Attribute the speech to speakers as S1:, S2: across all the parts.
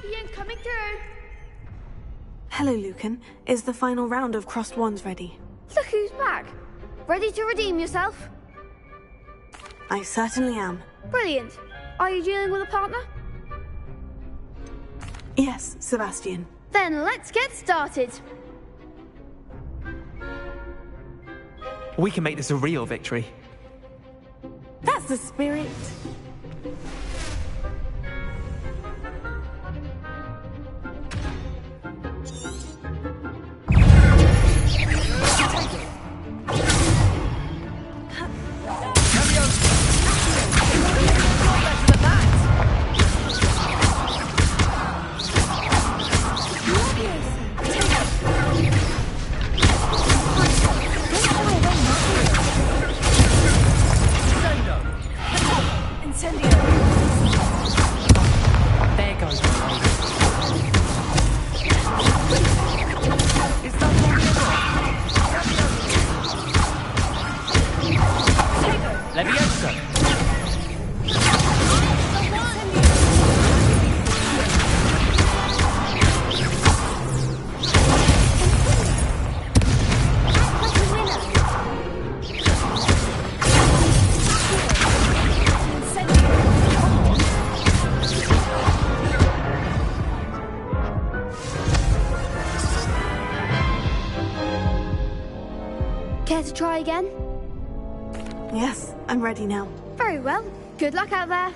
S1: Guardian coming through.
S2: Hello, Lucan. Is the final round of Crossed Wands ready?
S1: Look who's back. Ready to redeem yourself?
S2: I certainly am.
S1: Brilliant. Are you dealing with a partner?
S2: Yes, Sebastian.
S1: Then let's get started.
S3: We can make this a real victory.
S2: That's the spirit.
S1: Care to try again?
S2: Yes, I'm ready now.
S1: Very well. Good luck out there.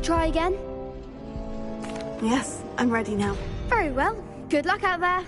S1: try again?
S2: Yes, I'm ready now.
S1: Very well. Good luck out there.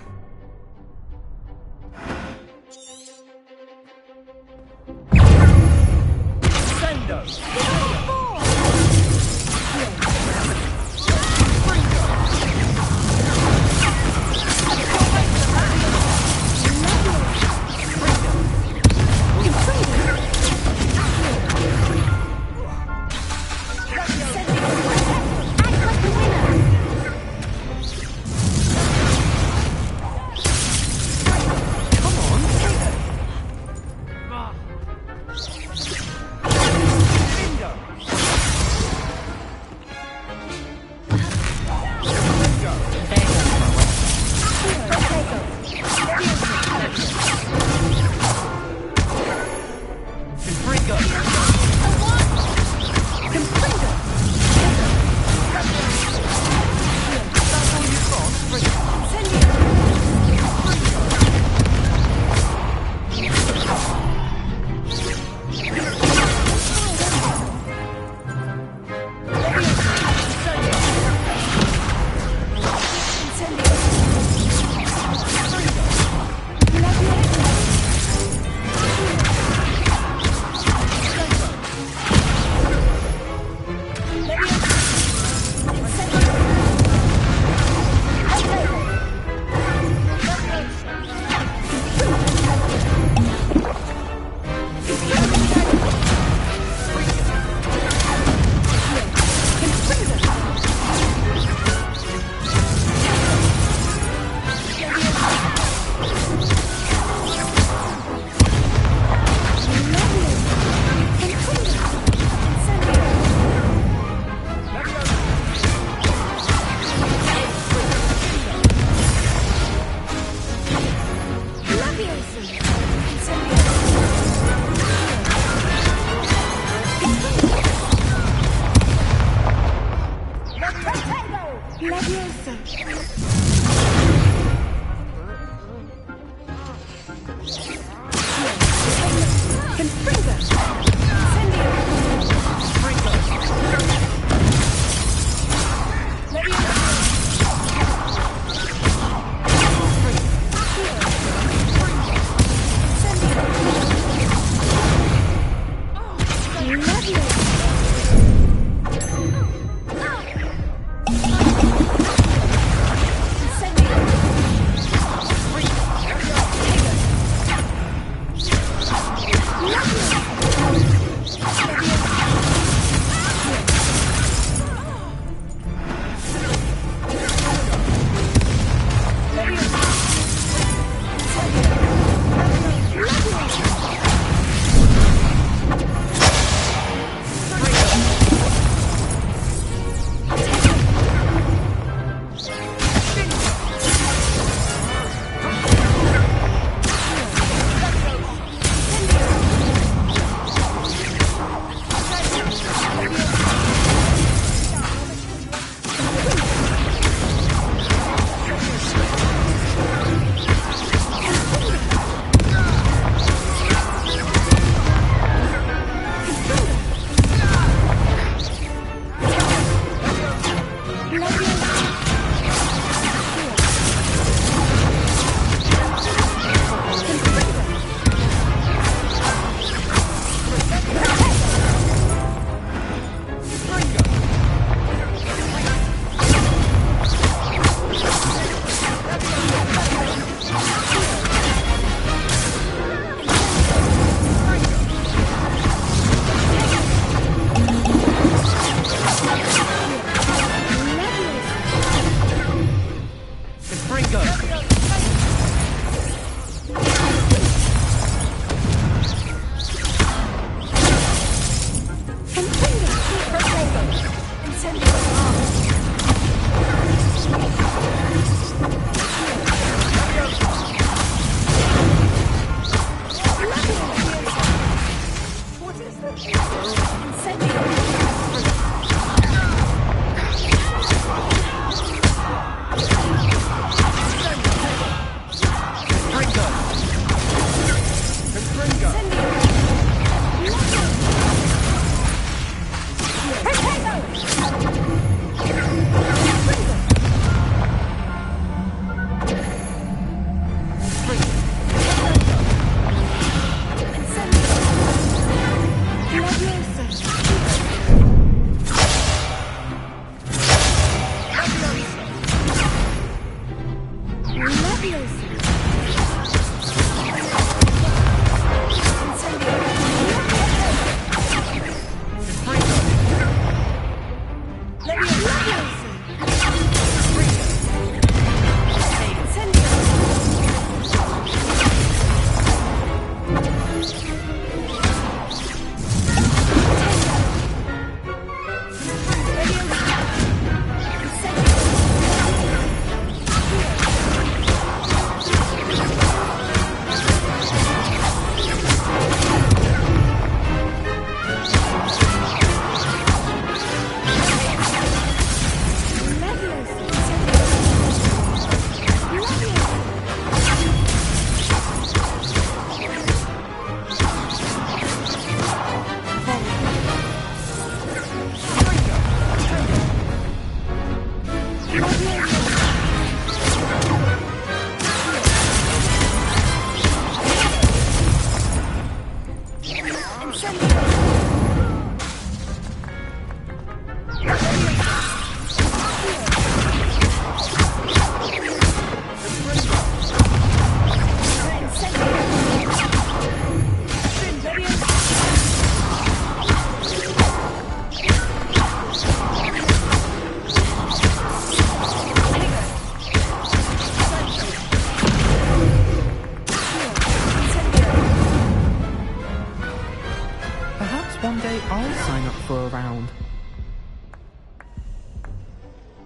S3: One day I'll sign up for a round.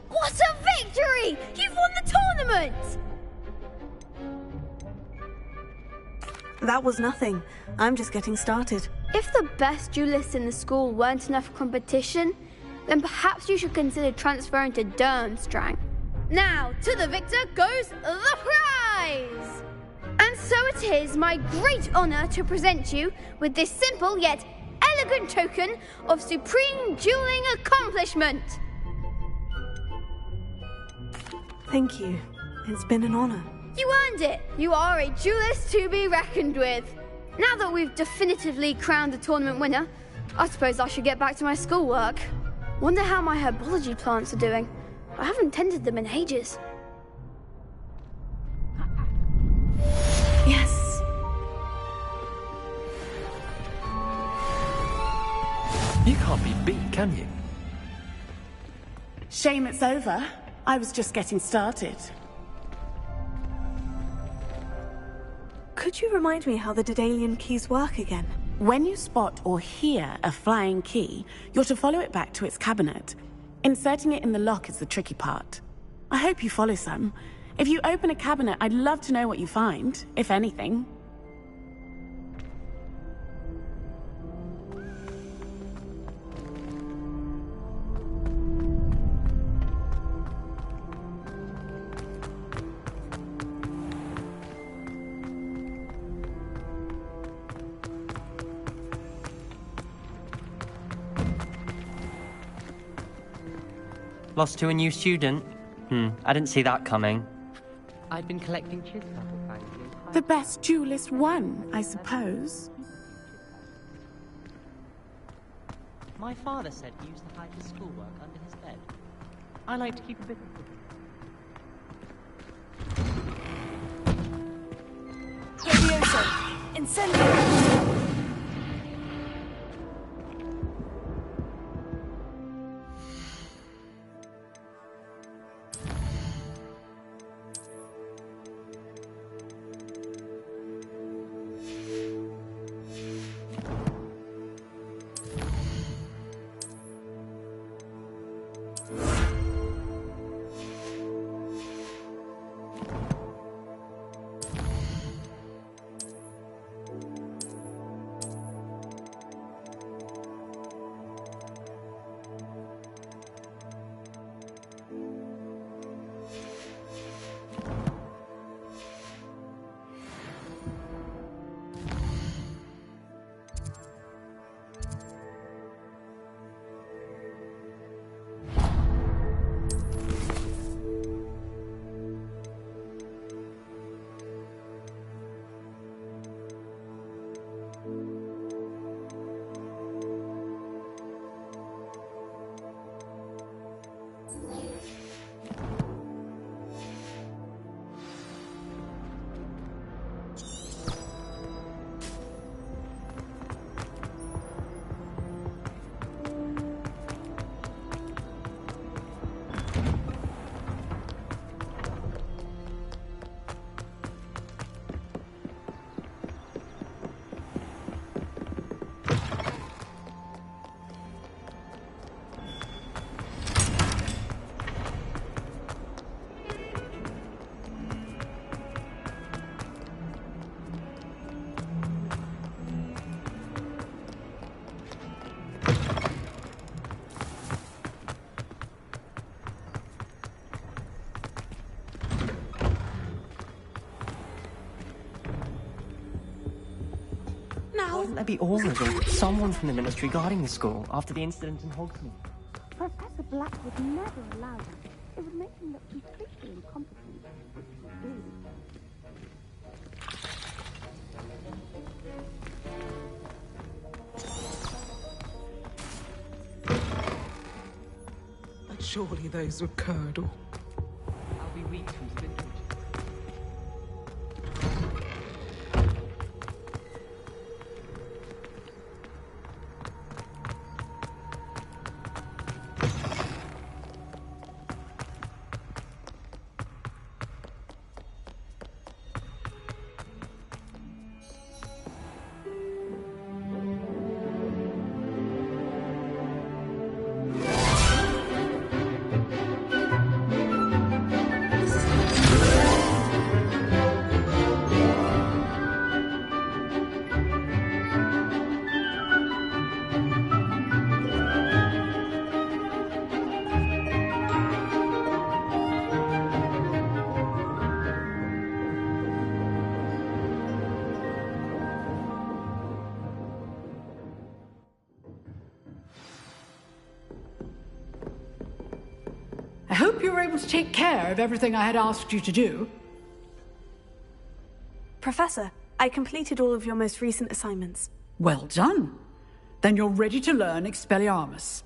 S1: What a victory! You've won the tournament!
S2: That was nothing. I'm just getting started.
S1: If the best duelists in the school weren't enough competition, then perhaps you should consider transferring to Durmstrang. Now, to the victor goes the prize! And so it is my great honor to present you with this simple yet elegant token of supreme dueling accomplishment.
S2: Thank you. It's been an honor.
S1: You earned it. You are a duelist to be reckoned with. Now that we've definitively crowned the tournament winner, I suppose I should get back to my schoolwork. Wonder how my herbology plants are doing. I haven't tended them in ages.
S2: Yes.
S3: You can't be beat, can you?
S4: Shame it's over. I was just getting started.
S2: Could you remind me how the Daedalian keys work again?
S4: When you spot or hear a flying key, you're to follow it back to its cabinet. Inserting it in the lock is the tricky part. I hope you follow some. If you open a cabinet, I'd love to know what you find, if anything.
S5: Lost to a new student? I didn't see that coming.
S6: I've been collecting chips apple fangs.
S4: The best duelist won, I suppose.
S6: My father said he used to hide his schoolwork under his bed. I like to keep a bit of
S2: Levioso! Incendio! now.
S5: Wouldn't there be orders or someone from the ministry guarding the school after the incident in Hogsmeade?
S4: Professor Black would never allow that. It would make him look completely incompetent.
S7: But surely those were curdle.
S3: I'll be weeks from vintage.
S8: I hope you were able to take care of everything I had asked you to do.
S2: Professor, I completed all of your most recent assignments.
S8: Well done. Then you're ready to learn Expelliarmus.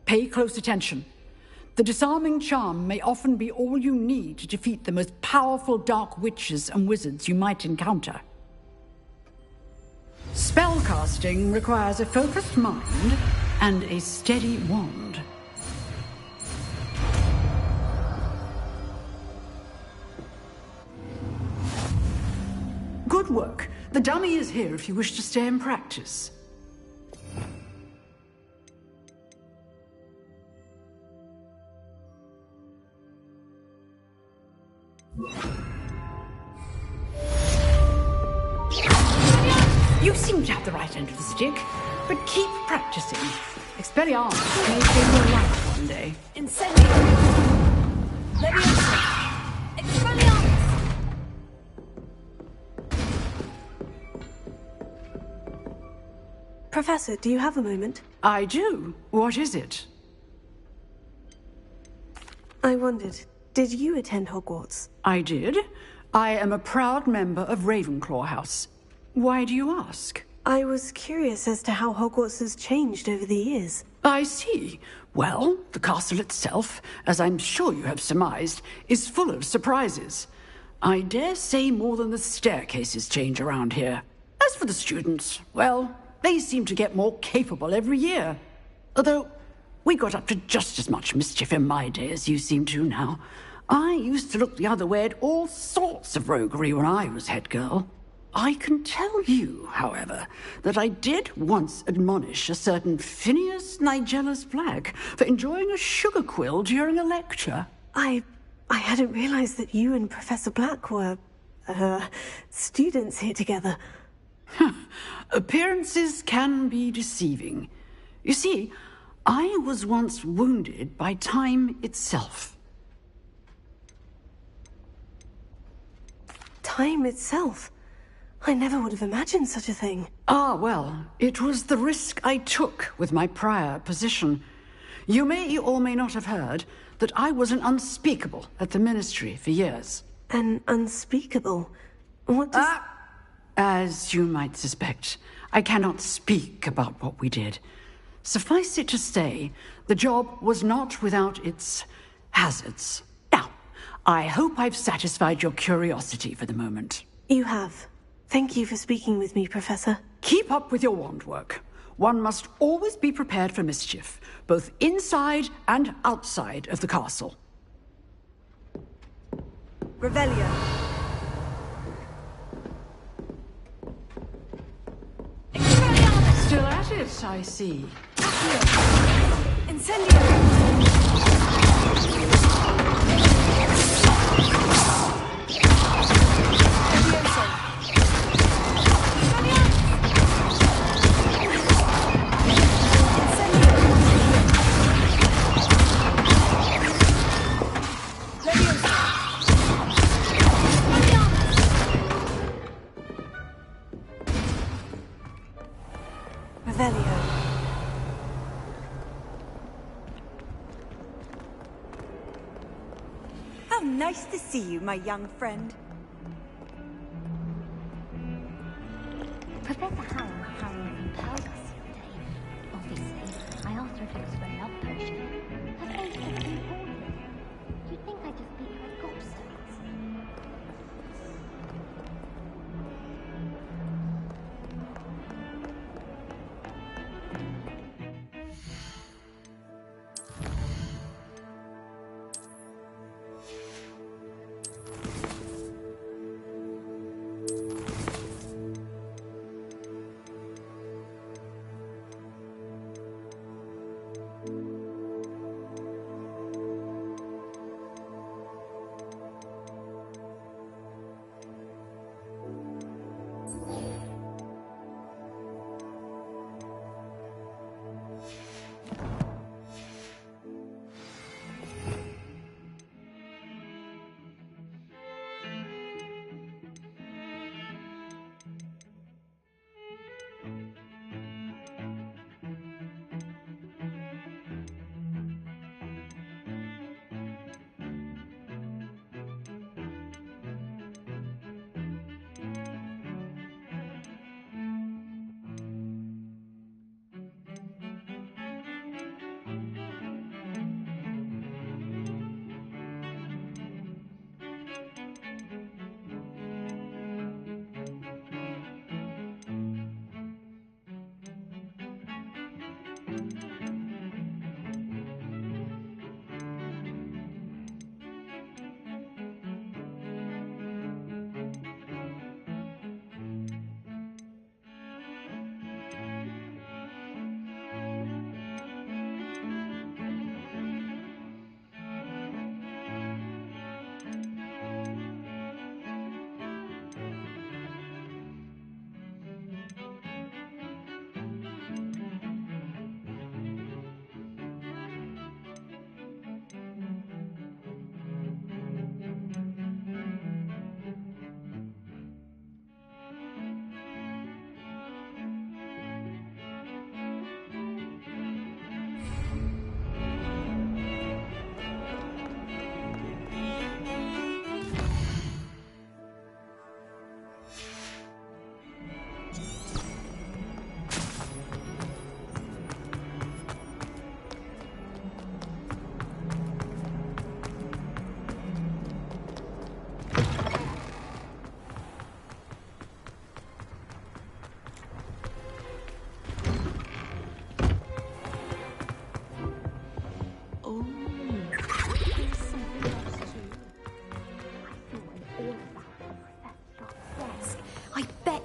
S8: Pay close attention. The disarming charm may often be all you need to defeat the most powerful dark witches and wizards you might encounter. Spellcasting requires a focused mind and a steady wand. Good work. The dummy is here if you wish to stay and practice. You seem to have the right end of the stick, but keep practicing. Expelliarmus may save your life one day.
S1: Incendio! Leviosa! Expelliarmus!
S2: Professor, do you have a moment?
S8: I do. What is it?
S2: I wondered, did you attend Hogwarts?
S8: I did. I am a proud member of Ravenclaw House. Why do you ask?
S2: I was curious as to how Hogwarts has changed over the years.
S8: I see. Well, the castle itself, as I'm sure you have surmised, is full of surprises. I dare say more than the staircases change around here. As for the students, well, they seem to get more capable every year. Although, we got up to just as much mischief in my day as you seem to now. I used to look the other way at all sorts of roguery when I was head girl. I can tell you, however, that I did once admonish a certain Phineas Nigellus Black for enjoying a sugar quill during a lecture.
S2: I hadn't realized that you and Professor Black were, students here together.
S8: Appearances can be deceiving. You see, I was once wounded by time itself.
S2: Time itself? I never would have imagined such a thing.
S8: Ah, well, it was the risk I took with my prior position. You may or may not have heard that I was an unspeakable at the ministry for years.
S2: An unspeakable? What does...
S8: As you might suspect, I cannot speak about what we did. Suffice it to say, the job was not without its hazards. Now, I hope I've satisfied your curiosity for the moment.
S2: You have. Thank you for speaking with me, Professor.
S8: Keep up with your wand work. One must always be prepared for mischief, both inside and outside of the castle.
S2: Revelio.
S8: Still at it, I see.
S2: Incendio!
S9: Nice to see you, my young friend.
S10: Professor Howell hurried from Pearl yesterday. Obviously, I asked her if it was for a love potion. Her face was important. You'd think I'd just beat her at gobstones.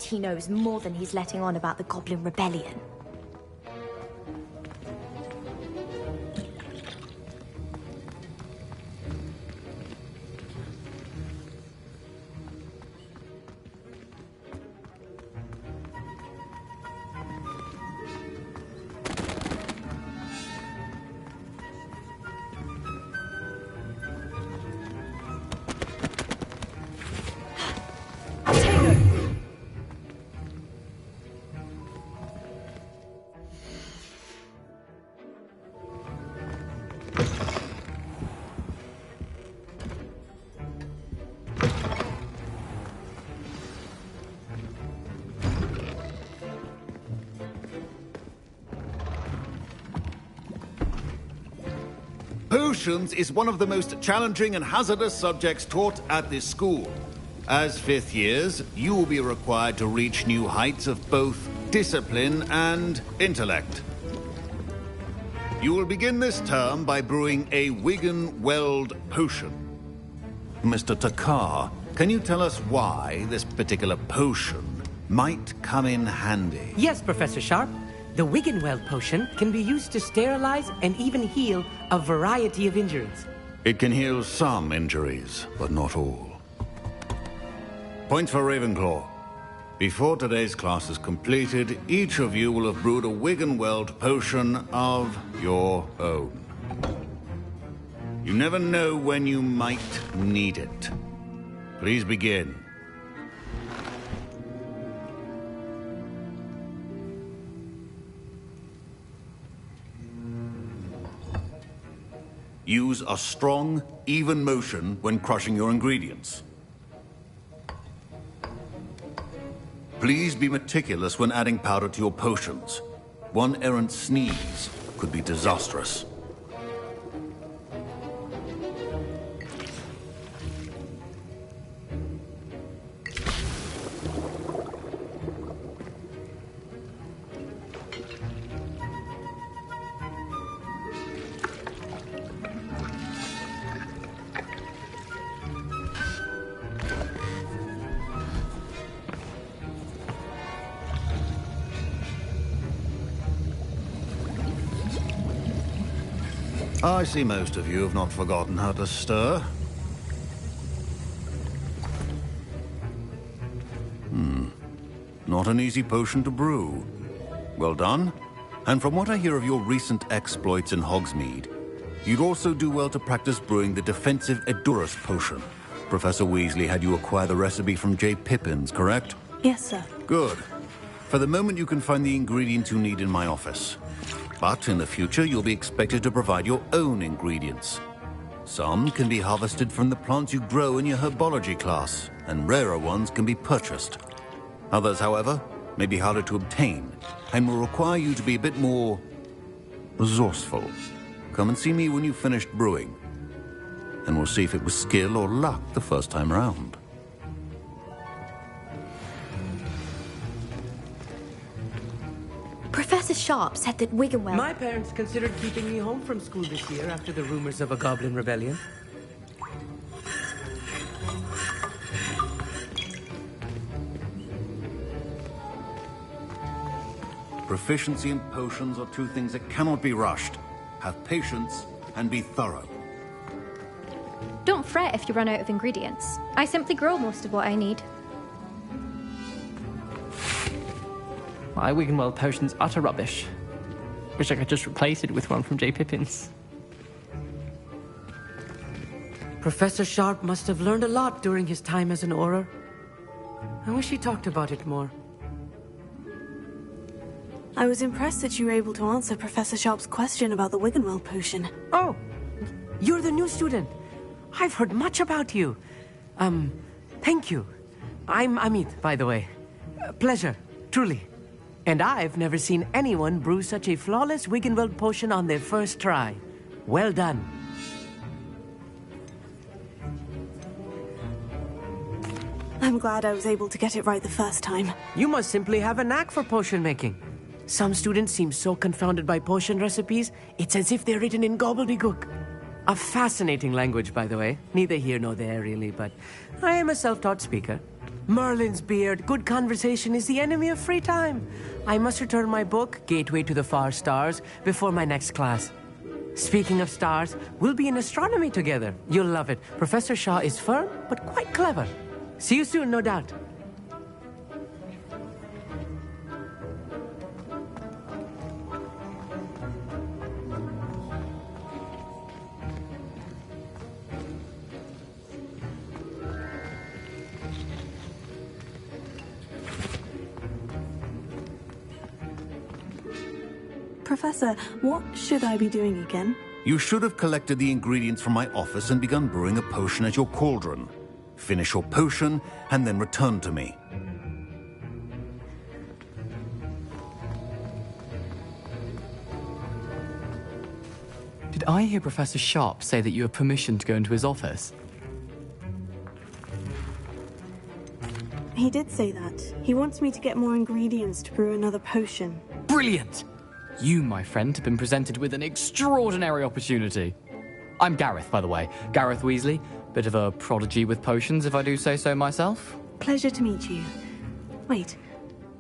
S11: He knows more than he's letting on about the Goblin Rebellion.
S12: Potions is one of the most challenging and hazardous subjects taught at this school. As fifth years, you will be required to reach new heights of both discipline and intellect. You will begin this term by brewing a Wigan-Weld potion. Mr. Takar, can you tell us why this particular potion might come in handy?
S13: Yes, Professor Sharp. The Wiggenweld potion can be used to sterilize and even heal a variety of injuries.
S12: It can heal some injuries, but not all. Point for Ravenclaw. Before today's class is completed, each of you will have brewed a Wiggenweld potion of your own. You never know when you might need it. Please begin. Use a strong, even motion when crushing your ingredients. Please be meticulous when adding powder to your potions. One errant sneeze could be disastrous. I see most of you have not forgotten how to stir. Not an easy potion to brew. Well done. And from what I hear of your recent exploits in Hogsmeade, you'd also do well to practice brewing the defensive Edurus potion. Professor Weasley had you acquire the recipe from J. Pippins, correct?
S2: Yes, sir.
S12: Good. For the moment, you can find the ingredients you need in my office. But in the future, you'll be expected to provide your own ingredients. Some can be harvested from the plants you grow in your herbology class, and rarer ones can be purchased. Others, however, may be harder to obtain, and will require you to be a bit more resourceful. Come and see me when you've finished brewing, and we'll see if it was skill or luck the first time round.
S11: Professor Sharp said that Wiggenweld...
S13: My parents considered keeping me home from school this year after the rumors of a goblin rebellion.
S12: Proficiency in potions are two things that cannot be rushed. Have patience and be thorough.
S10: Don't fret if you run out of ingredients. I simply grow most of what I need.
S3: My Wiggenweld potion's utter rubbish. Wish I could just replace it with one from J. Pippins.
S13: Professor Sharp must have learned a lot during his time as an Auror. I wish he talked about it more.
S2: I was impressed that you were able to answer Professor Sharp's question about the Wiggenweld potion.
S13: Oh, you're the new student. I've heard much about you. Thank you. I'm Amit, by the way. Pleasure, truly. And I've never seen anyone brew such a flawless Wiggenweld potion on their first try. Well done.
S2: I'm glad I was able to get it right the first time.
S13: You must simply have a knack for potion making. Some students seem so confounded by potion recipes, it's as if they're written in gobbledygook. A fascinating language, by the way. Neither here nor there, really, but I am a self-taught speaker. Merlin's beard, good conversation is the enemy of free time. I must return my book, Gateway to the Far Stars, before my next class. Speaking of stars, we'll be in astronomy together. You'll love it. Professor Shaw is firm, but quite clever. See you soon, no doubt.
S2: Professor, what should I be doing again?
S12: You should have collected the ingredients from my office and begun brewing a potion at your cauldron. Finish your potion, and then return to me.
S3: Did I hear Professor Sharp say that you have permission to go into his office?
S2: He did say that. He wants me to get more ingredients to brew another potion.
S3: Brilliant! You, my friend, have been presented with an extraordinary opportunity. I'm Gareth, by the way. Gareth Weasley. Bit of a prodigy with potions, if I do say so myself.
S2: Pleasure to meet you. Wait,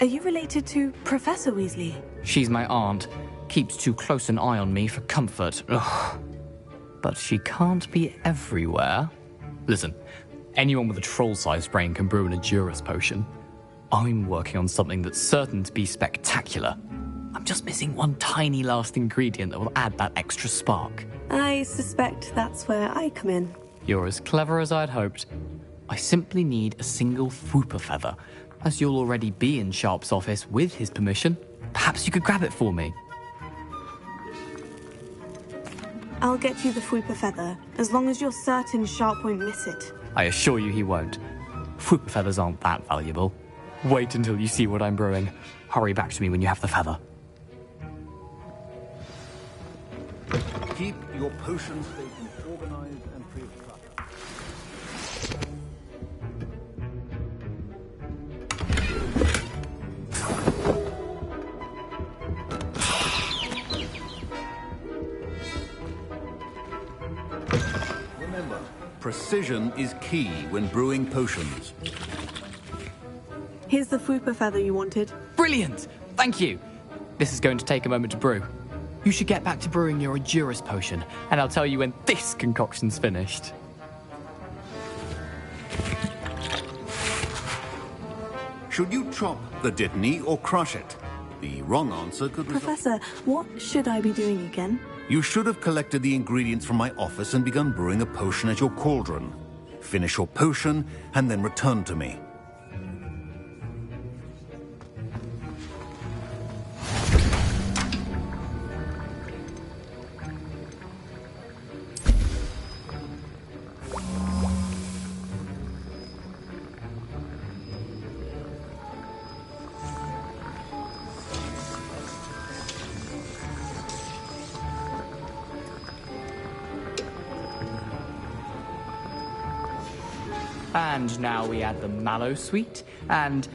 S2: are you related to Professor Weasley?
S3: She's my aunt. Keeps too close an eye on me for comfort. Ugh. But she can't be everywhere. Listen, anyone with a troll-sized brain can brew an Edurus potion. I'm working on something that's certain to be spectacular. I'm just missing one tiny last ingredient that will add that extra spark.
S2: I suspect that's where I come in.
S3: You're as clever as I'd hoped. I simply need a single Fwooper feather. As you'll already be in Sharp's office with his permission, perhaps you could grab it for me.
S2: I'll get you the Fwooper Feather, as long as you're certain Sharp won't miss it.
S3: I assure you he won't. Fwooper feathers aren't that valuable. Wait until you see what I'm brewing. Hurry back to me when you have the feather.
S12: Keep your potion stations organized and free of clutter. Remember, precision is key when brewing potions.
S2: Here's the Fwooper Feather you wanted.
S3: Brilliant! Thank you! This is going to take a moment to brew. You should get back to brewing your Edurus potion, and I'll tell you when this concoction's finished.
S12: Should you chop the Dittany or crush it? The wrong answer could result...
S2: Professor, what should I be doing again?
S12: You should have collected the ingredients from my office and begun brewing a potion at your cauldron. Finish your potion, and then return to me.
S3: And now we add the mallow sweet, and...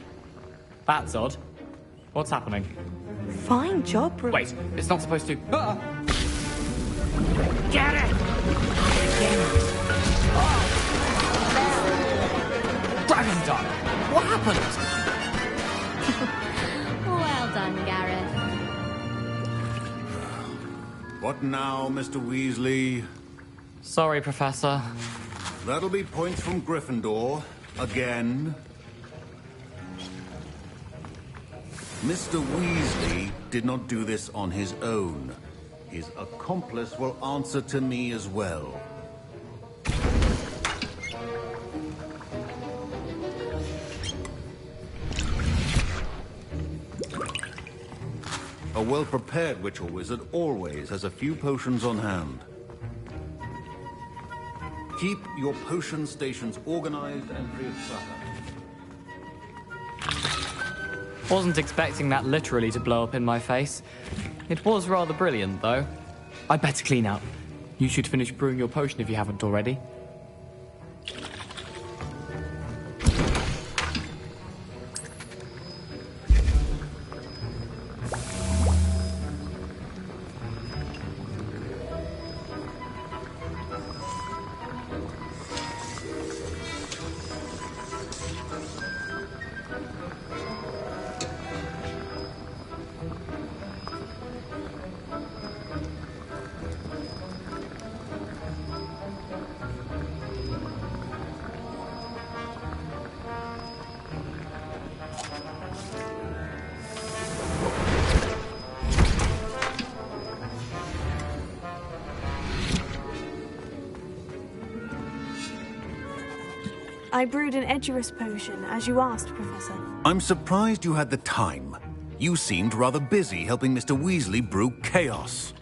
S3: That's odd. What's happening?
S2: Fine job,
S3: Wait, it's not supposed to... Ah!
S8: Get it!
S3: Dragon Dog! What happened?
S10: Well done, Gareth.
S12: What now, Mr. Weasley?
S3: Sorry, Professor.
S12: That'll be points from Gryffindor. Again. Mr. Weasley did not do this on his own. His accomplice will answer to me as well. A well-prepared witch or wizard always has a few potions on hand. Keep your potion stations organized and free of clutter.
S3: Wasn't expecting that literally to blow up in my face. It was rather brilliant, though. I'd better clean up. You should finish brewing your potion if you haven't already.
S2: I brewed an Edurus potion, as you asked, Professor.
S12: I'm surprised you had the time. You seemed rather busy helping Mr. Weasley brew chaos.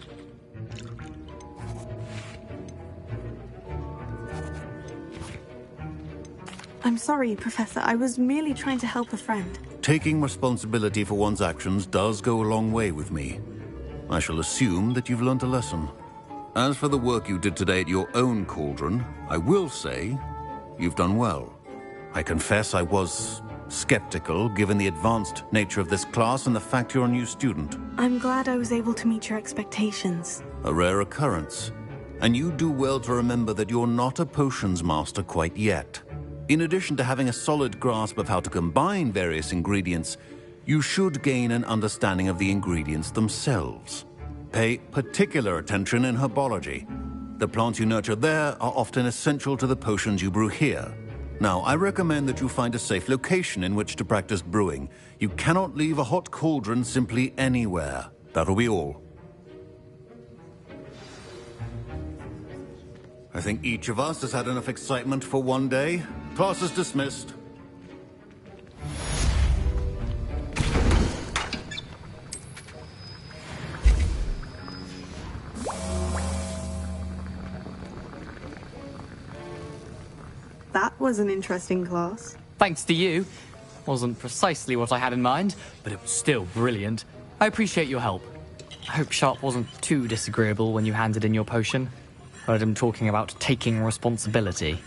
S2: I'm sorry, Professor. I was merely trying to help a friend.
S12: Taking responsibility for one's actions does go a long way with me. I shall assume that you've learnt a lesson. As for the work you did today at your own cauldron, I will say you've done well. I confess I was skeptical, given the advanced nature of this class and the fact you're a new student.
S2: I'm glad I was able to meet your expectations.
S12: A rare occurrence. And you do well to remember that you're not a potions master quite yet. In addition to having a solid grasp of how to combine various ingredients, you should gain an understanding of the ingredients themselves. Pay particular attention in herbology. The plants you nurture there are often essential to the potions you brew here. Now, I recommend that you find a safe location in which to practice brewing. You cannot leave a hot cauldron simply anywhere. That'll be all. I think each of us has had enough excitement for one day. Class is dismissed.
S2: was an interesting class.
S3: Thanks to you. Wasn't precisely what I had in mind, but it was still brilliant. I appreciate your help. I hope Sharp wasn't too disagreeable when you handed in your potion. Heard him talking about taking responsibility.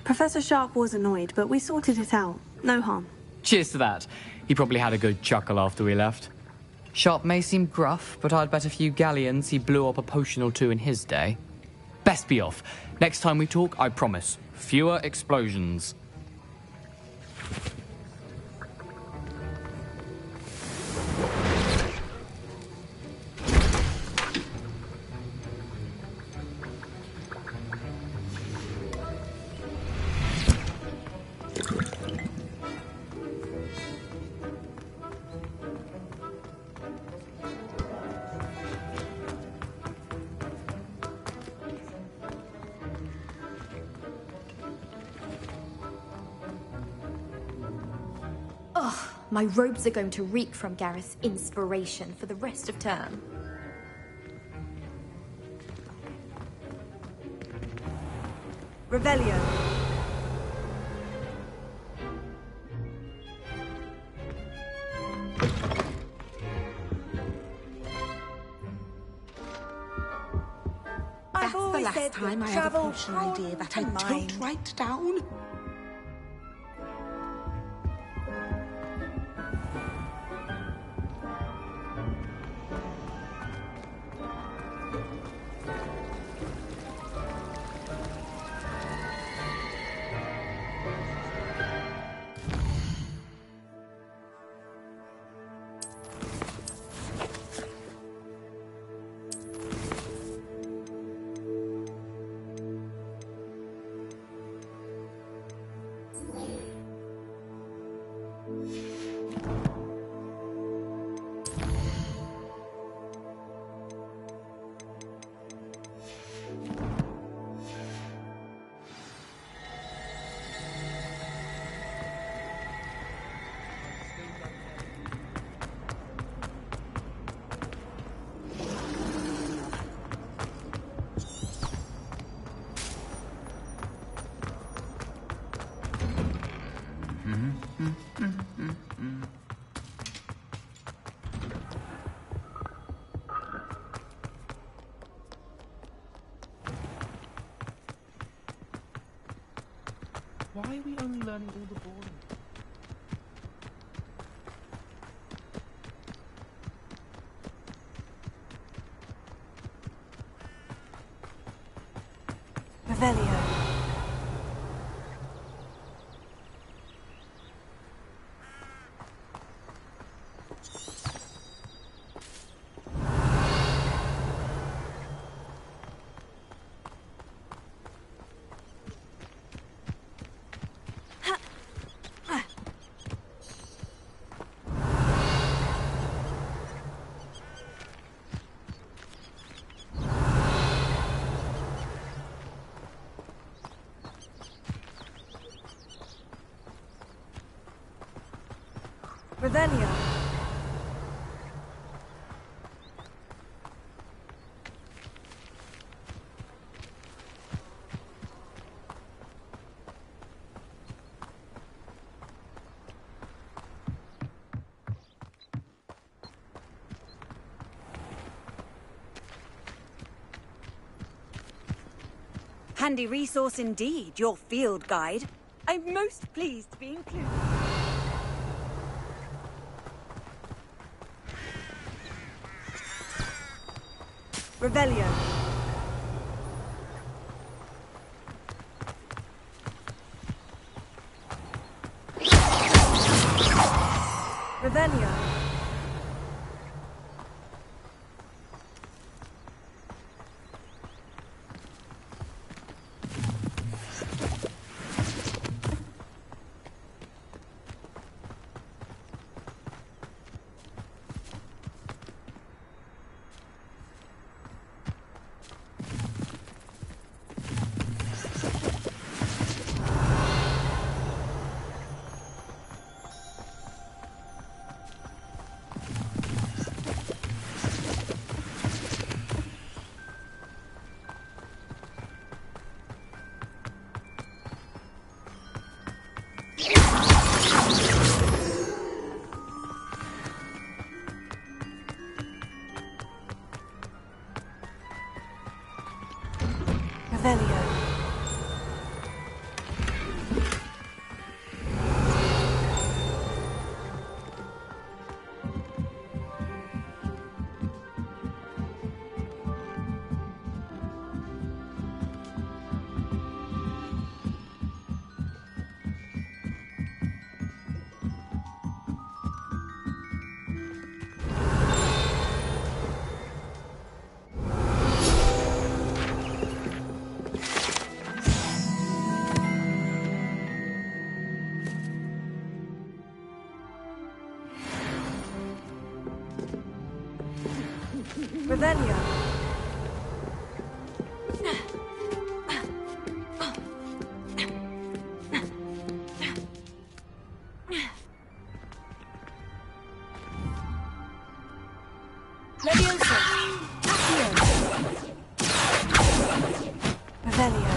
S2: Professor Sharp was annoyed, but we sorted it out. No harm.
S3: Cheers to that. He probably had a good chuckle after we left. Sharp may seem gruff, but I'd bet a few galleons he blew up a potion or two in his day. Best be off. Next time we talk, I promise, fewer explosions.
S11: My robes are going to reek from Gareth's inspiration for the rest of term.
S9: Revelio.
S14: That's the last time I have a potion idea that I don't write down.
S7: Why are we only learning all the boring?
S2: Revelio.
S9: Revelio. Handy resource indeed, your field guide. I'm most pleased to be included. Revelio. Revelio. Revelio. Leviosa. Accio. Revelio.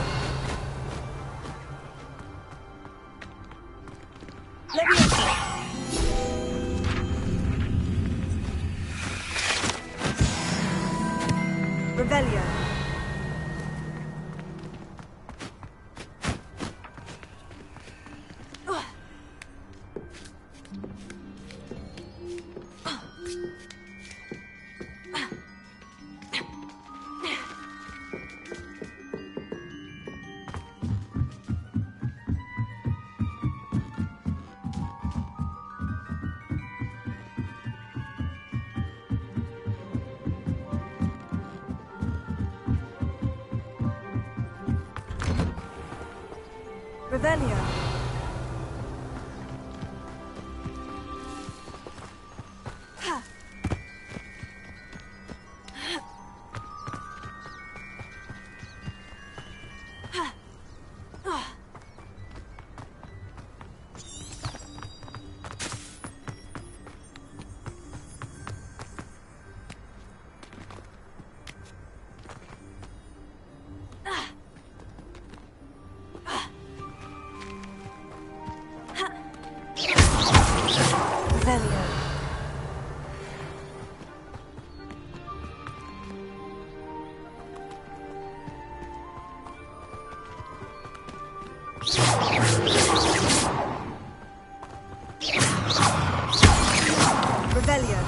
S9: Leviosa. Revelio. Revelio. Ha. Ha. Ah. Revelio. Revelio.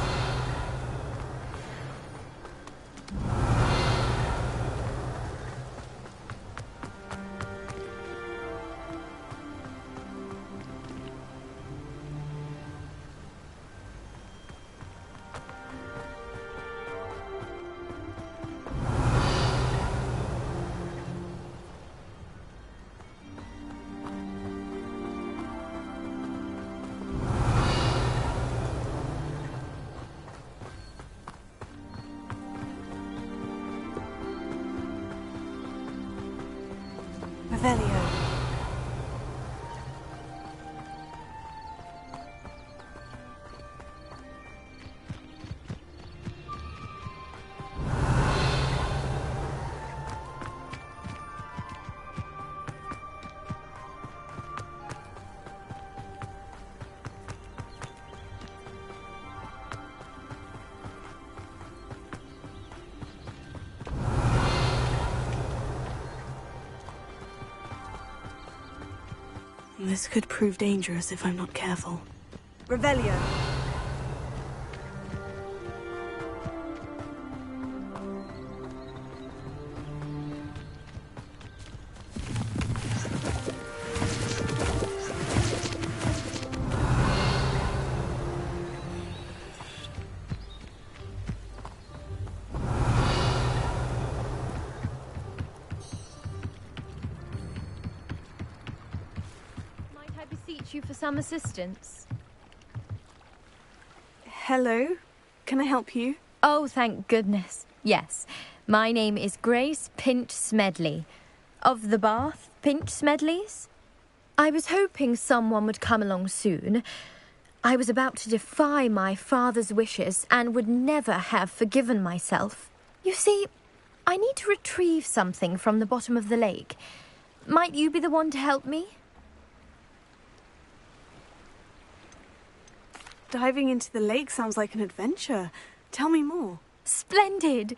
S9: Revelio.
S2: This could prove dangerous if I'm not careful.
S9: Revelio.
S15: You for some assistance?
S2: Hello? Can I help you?
S15: Oh, thank goodness. Yes. My name is Grace Pinch Smedley. Of the Bath Pinch Smedleys? I was hoping someone would come along soon. I was about to defy my father's wishes and would never have forgiven myself. You see, I need to retrieve something from the bottom of the lake. Might you be the one to help me?
S2: Diving into the lake sounds like an adventure. Tell me more.
S15: Splendid!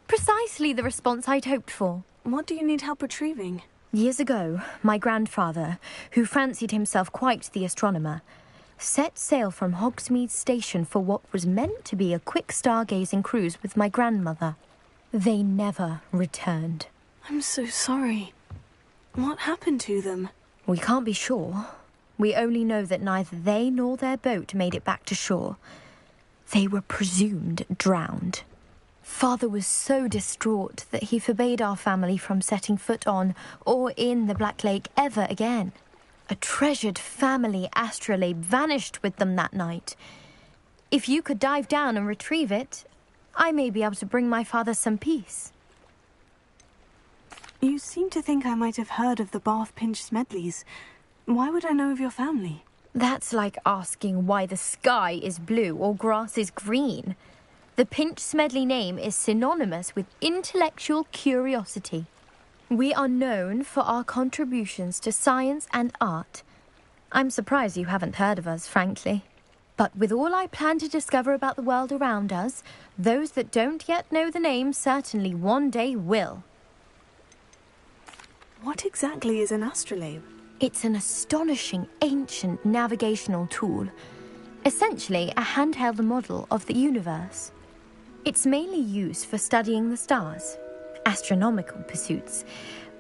S15: Precisely the response I'd hoped for.
S2: What do you need help retrieving?
S15: Years ago, my grandfather, who fancied himself quite the astronomer, set sail from Hogsmeade Station for what was meant to be a quick stargazing cruise with my grandmother. They never returned.
S2: I'm so sorry. What happened to them?
S15: We can't be sure. We only know that neither they nor their boat made it back to shore. They were presumed drowned. Father was so distraught that he forbade our family from setting foot on or in the Black Lake ever again. A treasured family astrolabe vanished with them that night. If you could dive down and retrieve it, I may be able to bring my father some peace.
S2: You seem to think I might have heard of the Bath Pinch Smedleys. Why would I know of your family?
S15: That's like asking why the sky is blue or grass is green. The Pinch Smedley name is synonymous with intellectual curiosity. We are known for our contributions to science and art. I'm surprised you haven't heard of us, frankly. But with all I plan to discover about the world around us, those that don't yet know the name certainly one day will.
S2: What exactly is an astrolabe?
S15: It's an astonishing ancient navigational tool. Essentially a handheld model of the universe. It's mainly used for studying the stars, astronomical pursuits,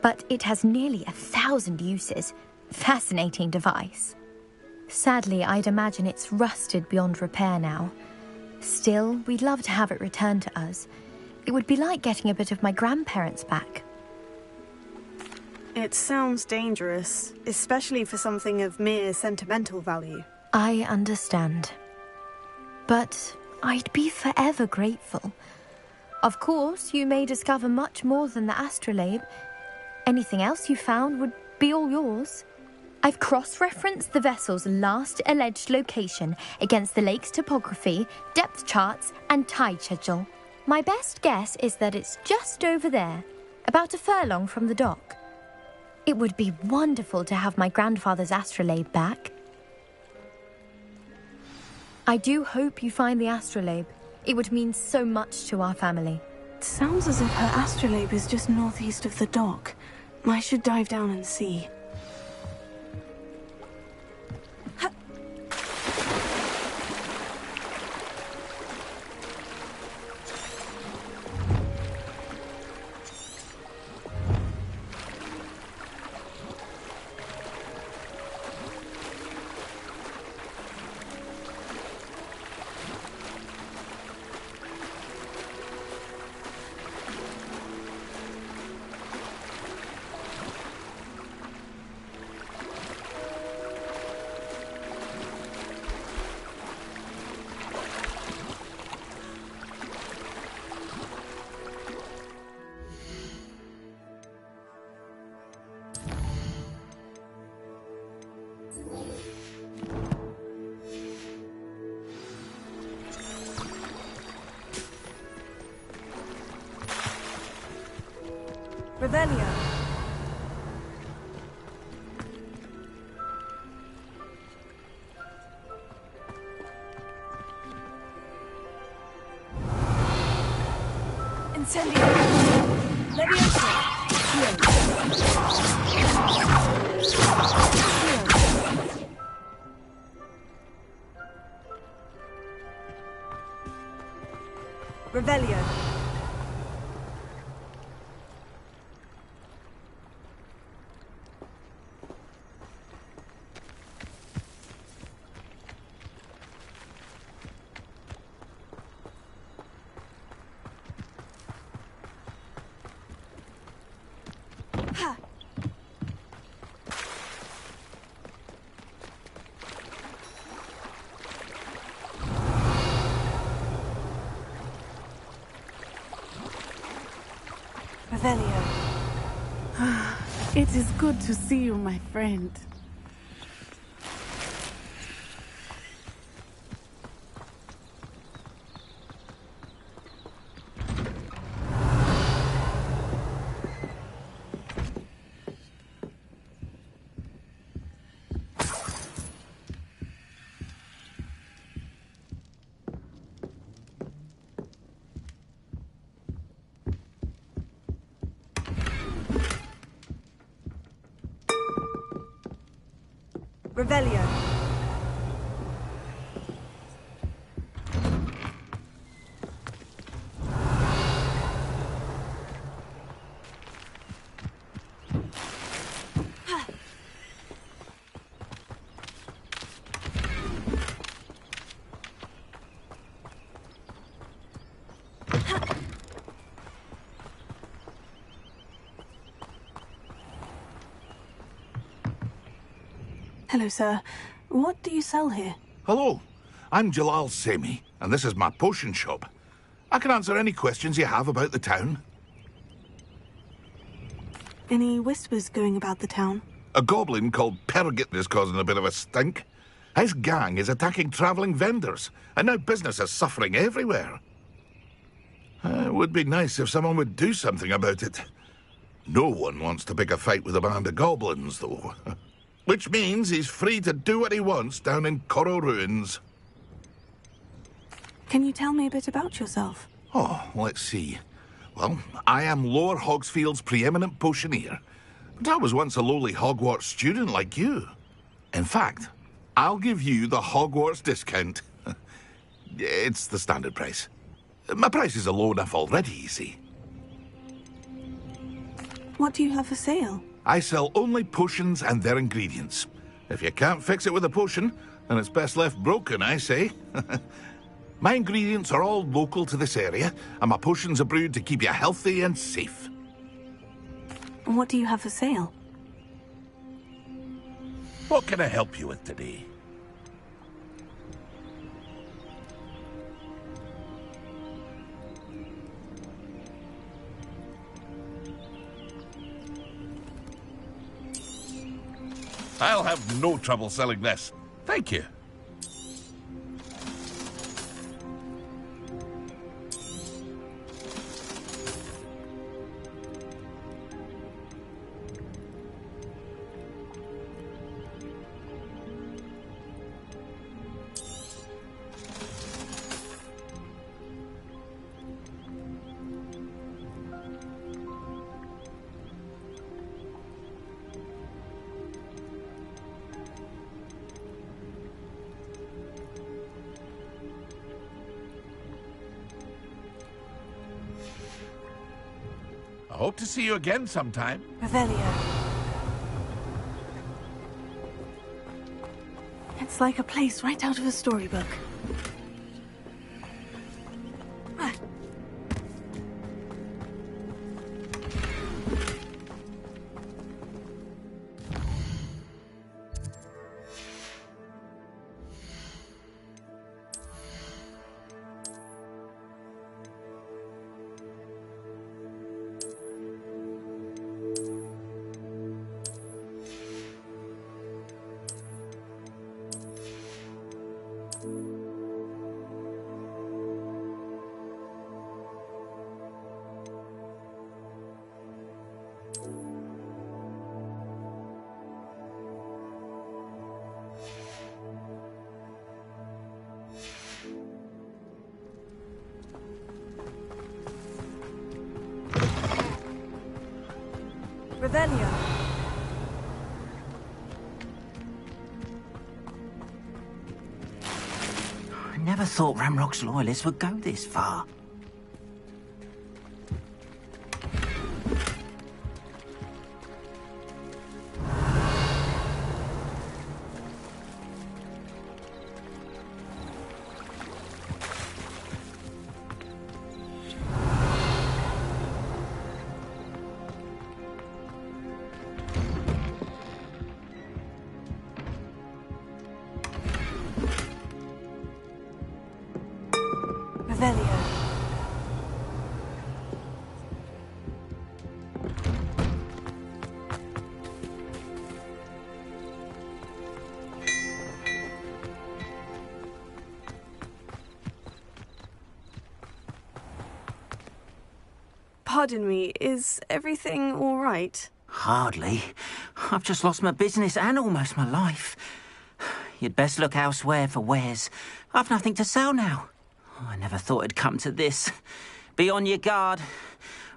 S15: but it has nearly 1,000 uses. Fascinating device. Sadly, I'd imagine it's rusted beyond repair now. Still, we'd love to have it returned to us. It would be like getting a bit of my grandparents back.
S2: It sounds dangerous, especially for something of mere sentimental value.
S15: I understand. But I'd be forever grateful. Of course, you may discover much more than the astrolabe. Anything else you found would be all yours. I've cross-referenced the vessel's last alleged location against the lake's topography, depth charts, and tide schedule. My best guess is that it's just over there, about a furlong from the dock. It would be wonderful to have my grandfather's astrolabe back. I do hope you find the astrolabe. It would mean so much to our family.
S2: It sounds as if her astrolabe is just northeast of the dock. I should dive down and see.
S9: Revelio. Incendio. Leviosa. Revelio.
S2: Revelio.
S4: It is good to see you, my friend.
S9: Revelio.
S2: Hello, sir. What do you sell here?
S16: Hello, I'm Jalal Semi, and this is my potion shop. I can answer any questions you have about the town.
S2: Any whispers going about the town?
S16: A goblin called Pergit is causing a bit of a stink. His gang is attacking travelling vendors, and now business is suffering everywhere. It would be nice if someone would do something about it. No one wants to pick a fight with a band of goblins, though. Which means he's free to do what he wants down in Coral Ruins.
S2: Can you tell me a bit about yourself?
S16: Oh, let's see. Well, I am Lower Hogsfield's preeminent potioneer. But I was once a lowly Hogwarts student like you. In fact, I'll give you the Hogwarts discount. It's the standard price. My prices are low enough already, you see.
S2: What do you have for sale?
S16: I sell only potions and their ingredients. If you can't fix it with a potion, then it's best left broken, I say. My ingredients are all local to this area, and my potions are brewed to keep you healthy and safe.
S2: What do you have for sale?
S16: What can I help you with today? I'll have no trouble selling this. Thank you. I hope to see you again sometime.
S2: Revelio. It's like a place right out of a storybook. Revelio.
S17: I never thought Ramrock's loyalists would go this far.
S2: Pardon me, is everything all right?
S17: Hardly. I've just lost my business and almost my life. You'd best look elsewhere for wares. I've nothing to sell now. I never thought it'd come to this. Be on your guard.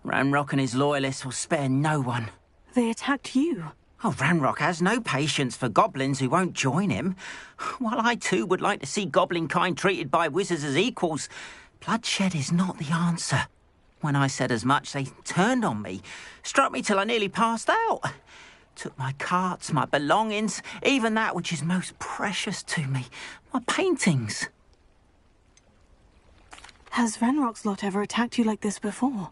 S17: Ranrock and his loyalists will spare no one.
S2: They attacked you.
S17: Oh, Ranrock has no patience for goblins who won't join him. While I too would like to see goblin kind treated by wizards as equals, bloodshed is not the answer. When I said as much, they turned on me, struck me till I nearly passed out. Took my carts, my belongings, even that which is most precious to me, my paintings.
S2: Has Ranrock's lot ever attacked you like this before?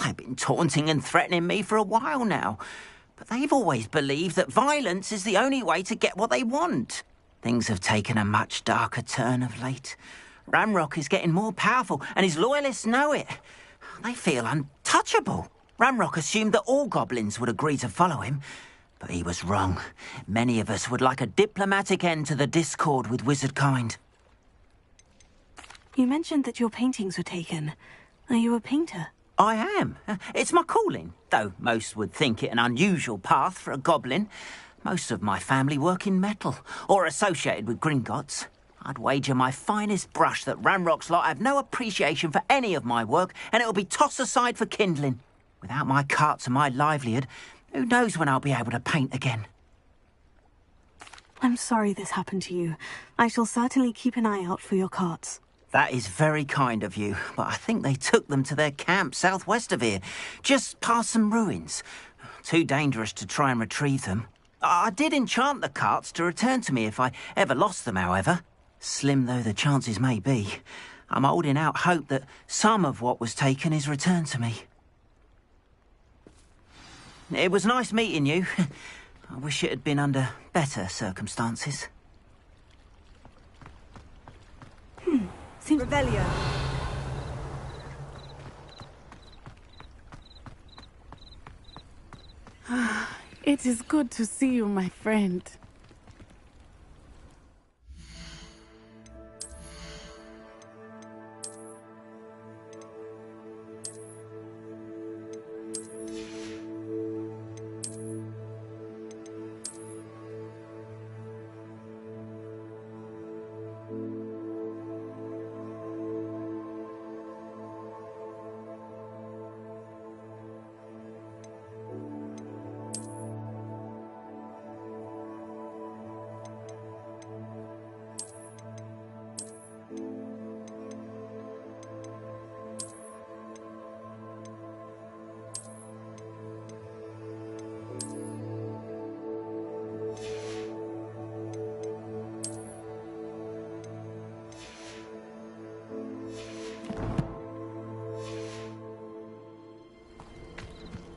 S17: They've been taunting and threatening me for a while now, but they've always believed that violence is the only way to get what they want. Things have taken a much darker turn of late. Ramrock is getting more powerful, and his loyalists know it. They feel untouchable. Ramrock assumed that all goblins would agree to follow him, but he was wrong. Many of us would like a diplomatic end to the discord with wizard kind.
S2: You mentioned that your paintings were taken. Are you a painter?
S17: I am. It's my calling, though most would think it an unusual path for a goblin. Most of my family work in metal, or associated with Gringotts. I'd wager my finest brush that Ramrock's lot have no appreciation for any of my work, and it'll be tossed aside for kindling. Without my carts and my livelihood, who knows when I'll be able to paint again?
S2: I'm sorry this happened to you. I shall certainly keep an eye out for your carts.
S17: That is very kind of you, but I think they took them to their camp southwest of here, just past some ruins. Too dangerous to try and retrieve them. I did enchant the carts to return to me if I ever lost them, however. Slim though the chances may be, I'm holding out hope that some of what was taken is returned to me. It was nice meeting you. I wish it had been under better circumstances.
S9: Revelio.
S4: It is good to see you, my friend.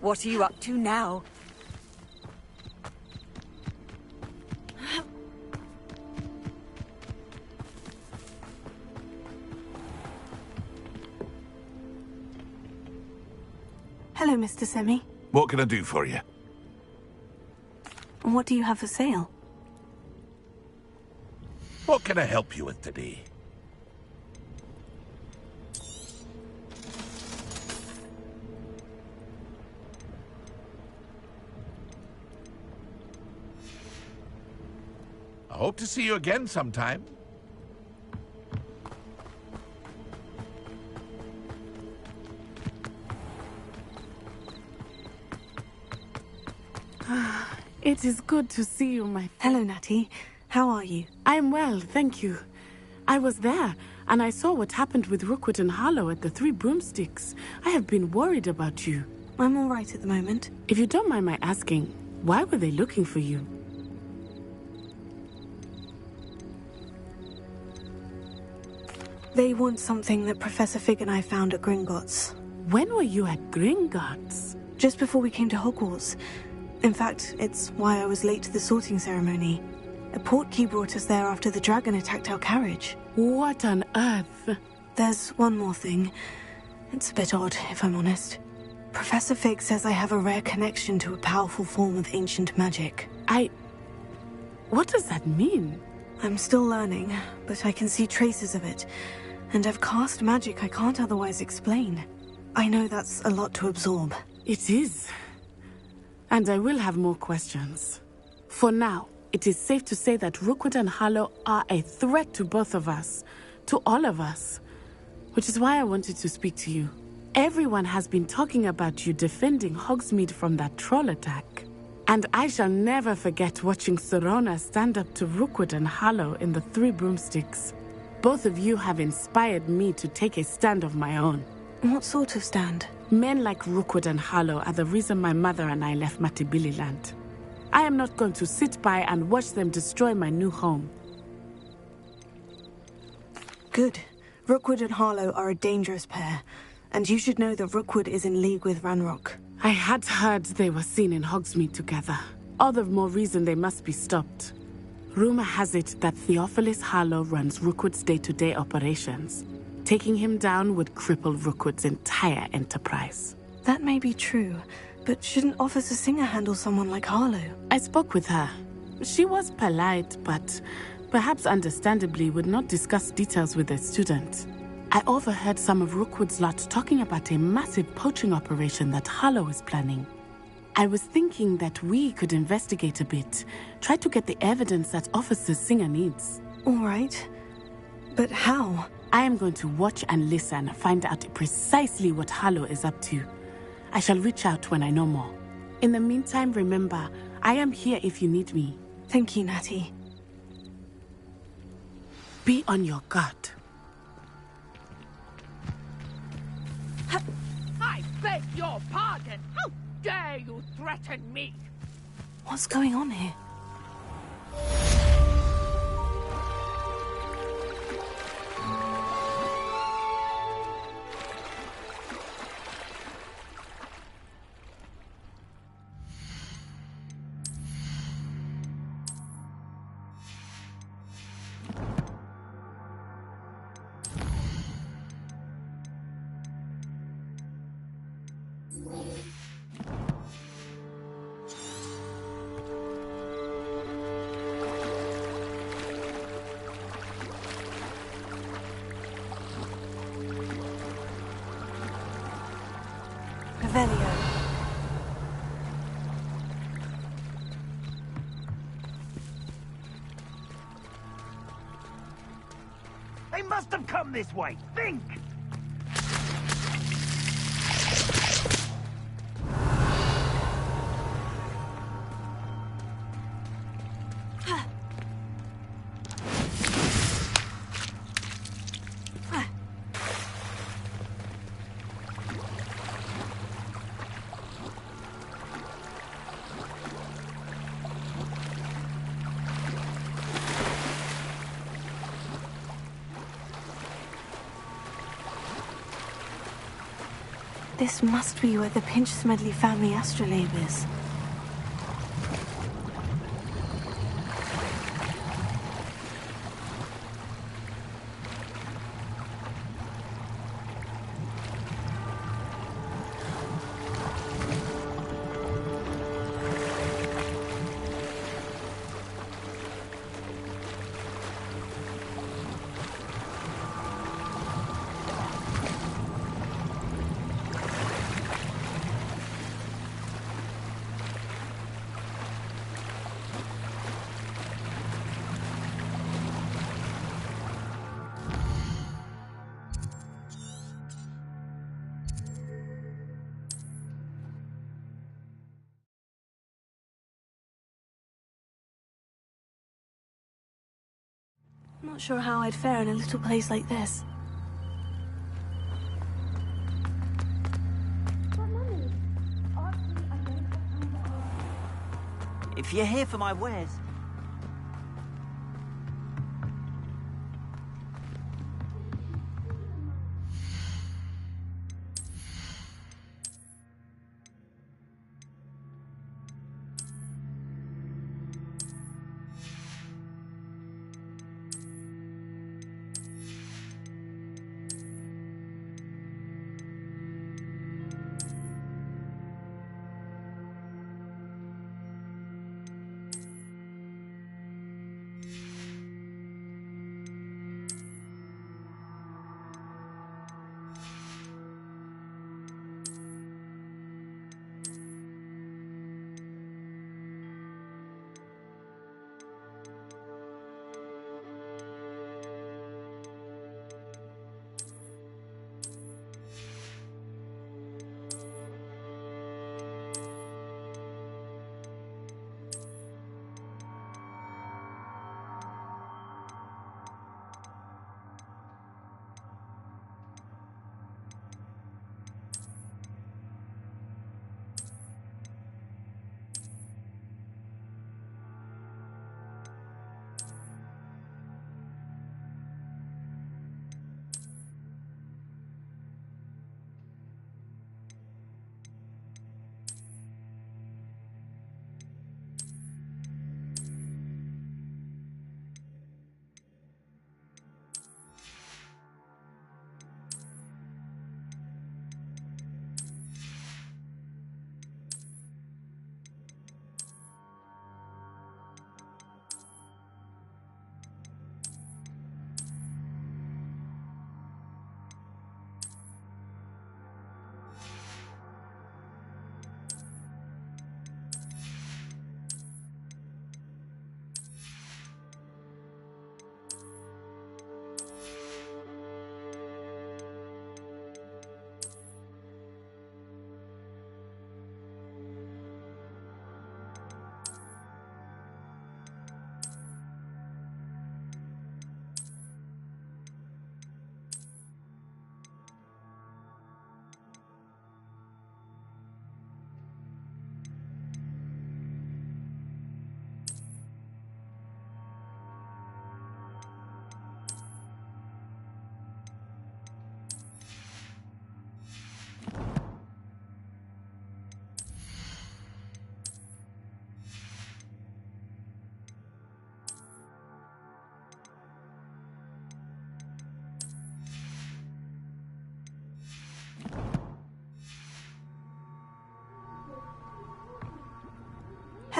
S9: What are you up to now?
S2: Hello, Mr. Semi.
S16: What can I do for you?
S2: What do you have for sale?
S16: What can I help you with today? I hope to see you again sometime.
S4: It is good to see you, my...
S2: Hello, Natty. How are you?
S4: I'm well, thank you. I was there, and I saw what happened with Rookwood and Harlow at the Three Broomsticks. I have been worried about you.
S2: I'm all right at the moment.
S4: If you don't mind my asking, why were they looking for you?
S2: They want something that Professor Fig and I found at Gringotts.
S4: When were you at Gringotts?
S2: Just before we came to Hogwarts. In fact, it's why I was late to the sorting ceremony. A portkey brought us there after the dragon attacked our carriage.
S4: What on earth?
S2: There's one more thing. It's a bit odd, if I'm honest. Professor Fig says I have a rare connection to a powerful form of ancient magic.
S4: What does that mean?
S2: I'm still learning, but I can see traces of it. And I've cast magic I can't otherwise explain. I know that's a lot to absorb.
S4: It is. And I will have more questions. For now, it is safe to say that Rookwood and Harlow are a threat to both of us. To all of us. Which is why I wanted to speak to you. Everyone has been talking about you defending Hogsmeade from that troll attack. And I shall never forget watching Sorona stand up to Rookwood and Harlow in the Three Broomsticks. Both of you have inspired me to take a stand of my own.
S2: What sort of stand?
S4: Men like Rookwood and Harlow are the reason my mother and I left Matibili-land. I am not going to sit by and watch them destroy my new home.
S2: Good. Rookwood and Harlow are a dangerous pair, and you should know that Rookwood is in league with Ranrock.
S4: I had heard they were seen in Hogsmeade together. All the more reason they must be stopped. Rumor has it that Theophilus Harlow runs Rookwood's day-to-day operations. Taking him down would cripple Rookwood's entire enterprise.
S2: That may be true, but shouldn't Officer Singer handle someone like Harlow?
S4: I spoke with her. She was polite, but perhaps understandably would not discuss details with a student. I overheard some of Rookwood's lot talking about a massive poaching operation that Harlow is planning. I was thinking that we could investigate a bit, try to get the evidence that Officer Singer needs.
S2: All right. But how?
S4: I am going to watch and listen, find out precisely what Harlow is up to. I shall reach out when I know more. In the meantime, remember, I am here if you need me.
S2: Thank you, Natty.
S4: Be on your guard.
S18: I beg your pardon! How dare you threaten me?
S2: What's going on here?
S18: They must have come this way. Think!
S2: This must be where the Pinch Smedley family astrolabe is. Not sure how I'd fare in a little place like this.
S17: If you're here for my wares...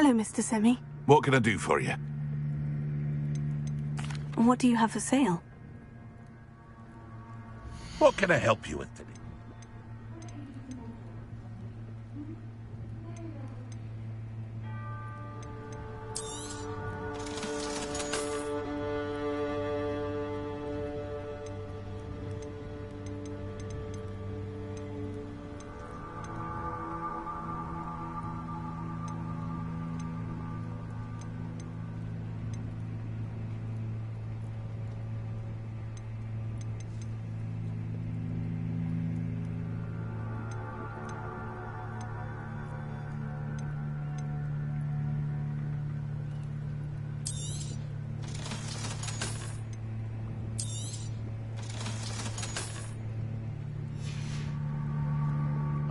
S2: Hello, Mr. Semi.
S16: What can I do for you?
S2: What do you have for sale?
S16: What can I help you with today?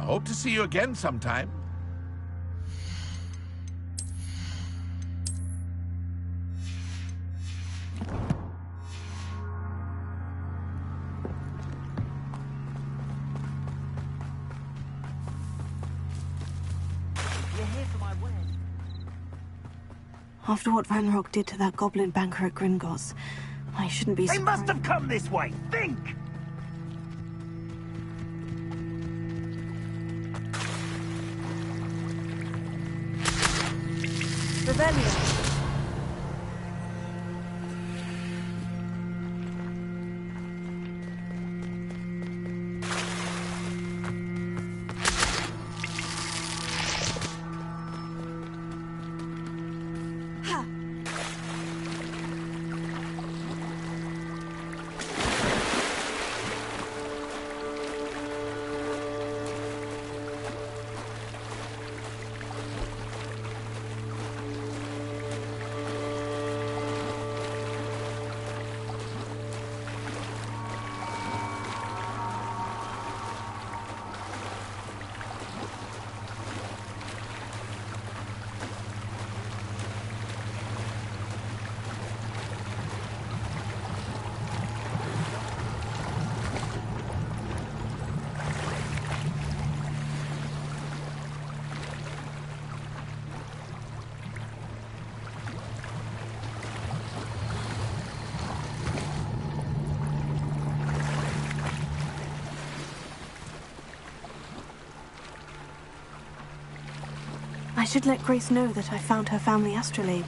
S16: I hope to see you again sometime.
S6: You're here for my wedding.
S2: After what Ranrock did to that goblin banker at Gringotts, I shouldn't be
S19: They
S2: surprised.
S19: must have come this way. Think!
S9: Revelio.
S2: I should let Grace know that I found her family astrolabe.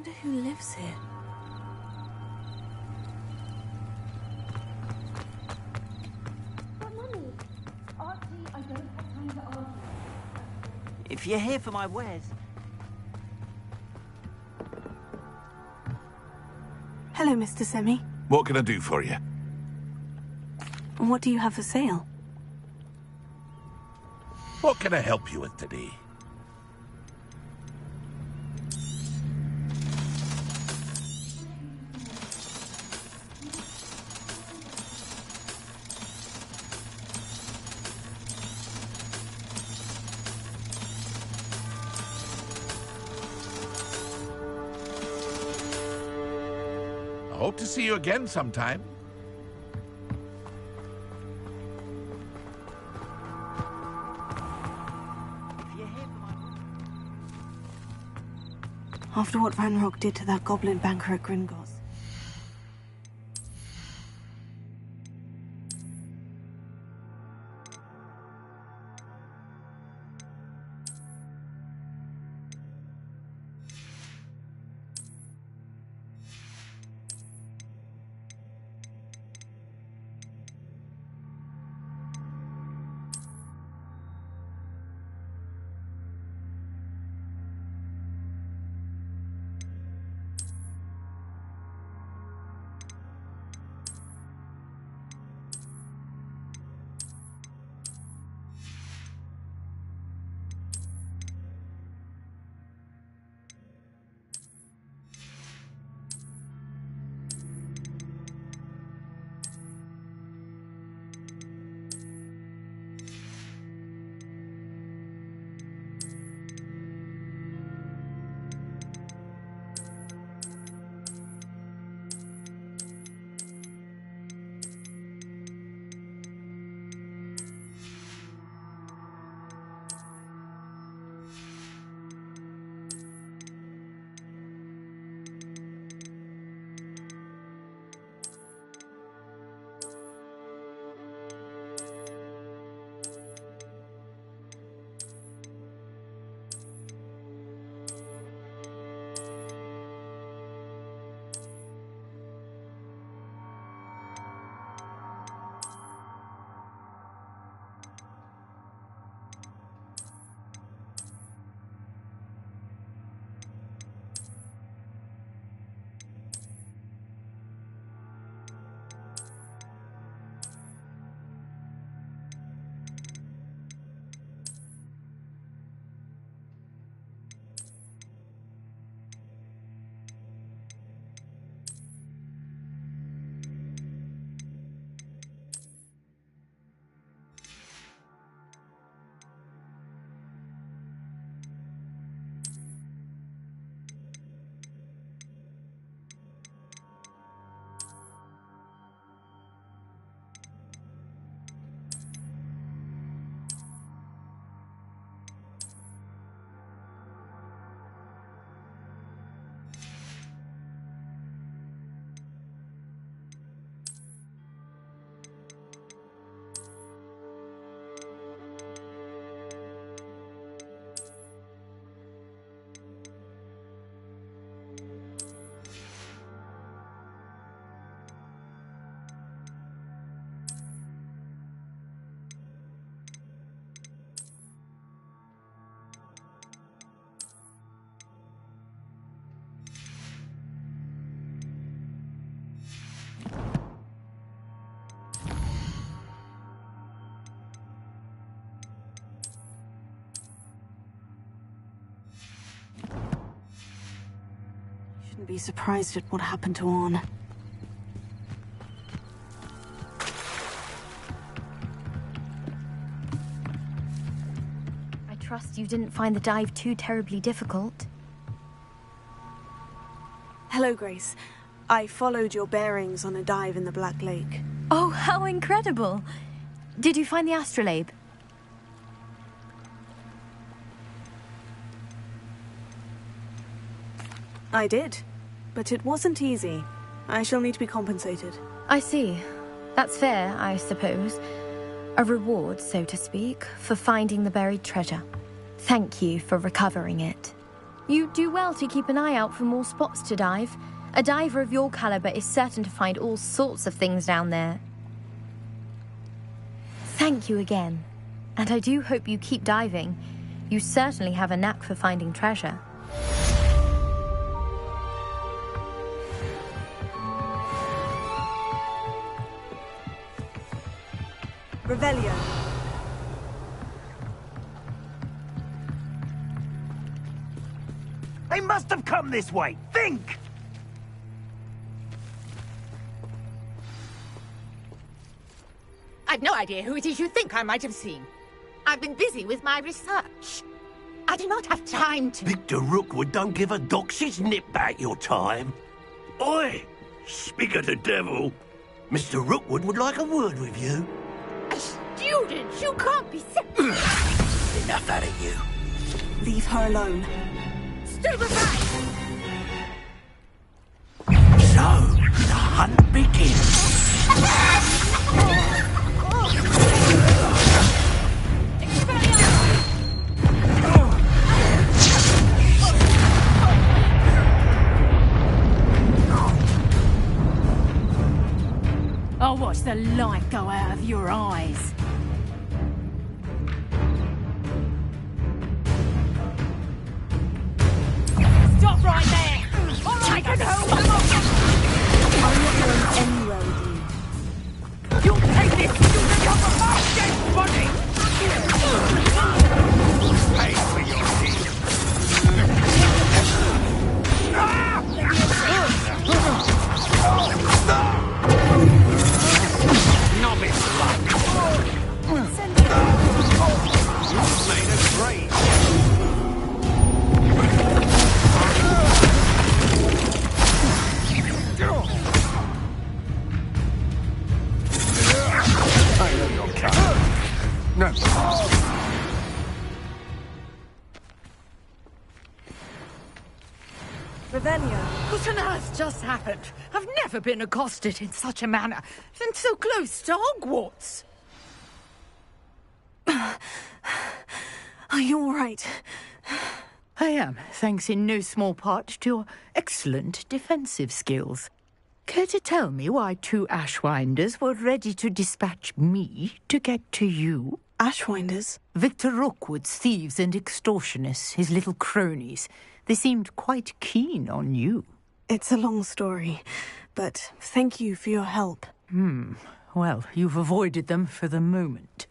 S2: wonder who lives here.
S10: But Mummy, Archie, I don't have time to argue.
S17: If you're here for my wares...
S2: Hello, Mr. Semi.
S16: What can I do for you?
S2: What do you have for sale?
S16: What can I help you with today? I hope to see you again sometime.
S2: After what Ranrock did to that goblin banker at Gringotts. Shouldn't be surprised at what happened to Orn.
S15: I trust you didn't find the dive too terribly difficult.
S2: Hello, Grace. I followed your bearings on a dive in the Black Lake.
S15: Oh, how incredible! Did you find the astrolabe?
S2: I did, but it wasn't easy. I shall need to be compensated.
S15: I see. That's fair, I suppose. A reward, so to speak, for finding the buried treasure. Thank you for recovering it. You do well to keep an eye out for more spots to dive. A diver of your caliber is certain to find all sorts of things down there. Thank you again. And I do hope you keep diving. You certainly have a knack for finding treasure.
S9: Revelio.
S19: They must have come this way. Think!
S18: I've no idea who it is you think I might have seen. I've been busy with my research. I do not have time to...
S19: Victor Rookwood don't give a doxy's nip back your time. Oi! Speak of the devil. Mr. Rookwood would like a word with you.
S18: A student? You can't be serious.
S19: Enough out of you.
S9: Leave her alone.
S18: Stupefy!
S19: So, the hunt begins.
S18: I'll watch the light go out of your eyes. Stop right there! All right, I can hold them off!
S9: I'm not going anywhere with you.
S18: You'll take this! You'll become a my dead body!
S19: Pay for your deed. Novice luck. You've made a grave. I know you're coming. No.
S9: Revelio.
S18: What on earth just happened? I've never been accosted in such a manner, and so close to Hogwarts.
S2: Are you all right?
S18: I am, thanks in no small part to your excellent defensive skills. Care to tell me why 2 Ashwinders were ready to dispatch me to get to you?
S2: Ashwinders?
S18: Victor Rookwood's thieves and extortionists, his little cronies. They seemed quite keen on you.
S2: It's a long story, but thank you for your help.
S18: Well, you've avoided them for the moment.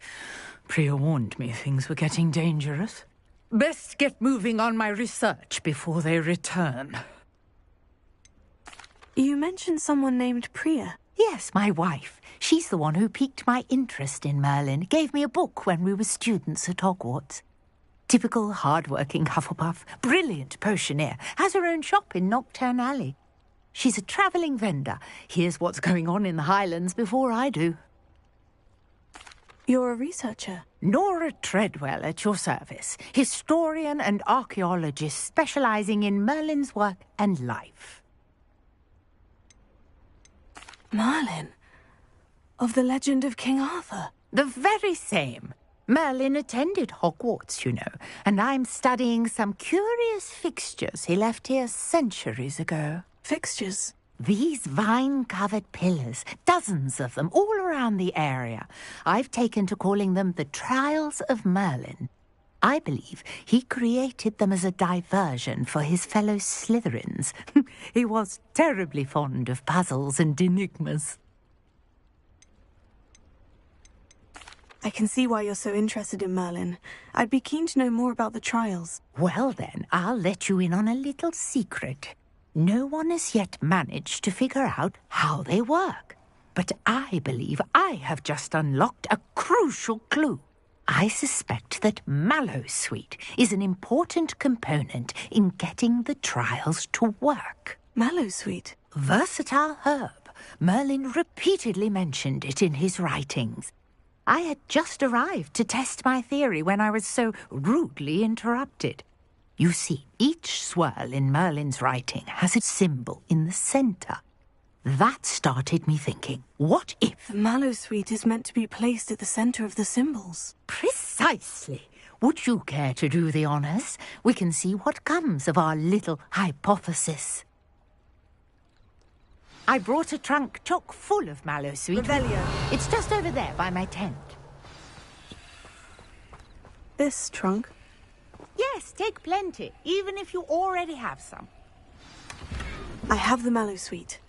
S18: Priya warned me things were getting dangerous. Best get moving on my research before they return.
S2: You mentioned someone named Priya.
S18: Yes, my wife. She's the one who piqued my interest in Merlin. Gave me a book when we were students at Hogwarts. Typical hard-working Hufflepuff, brilliant potioneer, has her own shop in Knockturn Alley. She's a travelling vendor. Hears what's going on in the Highlands before I do.
S2: You're a researcher?
S18: Nora Treadwell at your service. Historian and archaeologist specialising in Merlin's work and life.
S2: Merlin? Of the legend of King Arthur?
S18: The very same. Merlin attended Hogwarts, you know, and I'm studying some curious fixtures he left here centuries ago.
S2: Fixtures?
S18: These vine-covered pillars, dozens of them, all around the area. I've taken to calling them the Trials of Merlin. I believe he created them as a diversion for his fellow Slytherins. He was terribly fond of puzzles and enigmas.
S2: I can see why you're so interested in Merlin. I'd be keen to know more about the trials.
S18: Well then, I'll let you in on a little secret. No one has yet managed to figure out how they work. But I believe I have just unlocked a crucial clue. I suspect that Mallowsweet is an important component in getting the trials to work.
S2: Mallowsweet?
S18: Versatile herb. Merlin repeatedly mentioned it in his writings. I had just arrived to test my theory when I was so rudely interrupted. You see, each swirl in Merlin's writing has a symbol in the centre. That started me thinking, what if...
S2: The Mallowsweet is meant to be placed at the centre of the symbols.
S18: Precisely. Would you care to do the honors? We can see what comes of our little hypothesis. I brought a trunk chock full of mallow sweet.
S14: Revelio.
S18: It's just over there by my tent.
S2: This trunk?
S18: Yes, take plenty, even if you already have some.
S2: I have the mallow sweet.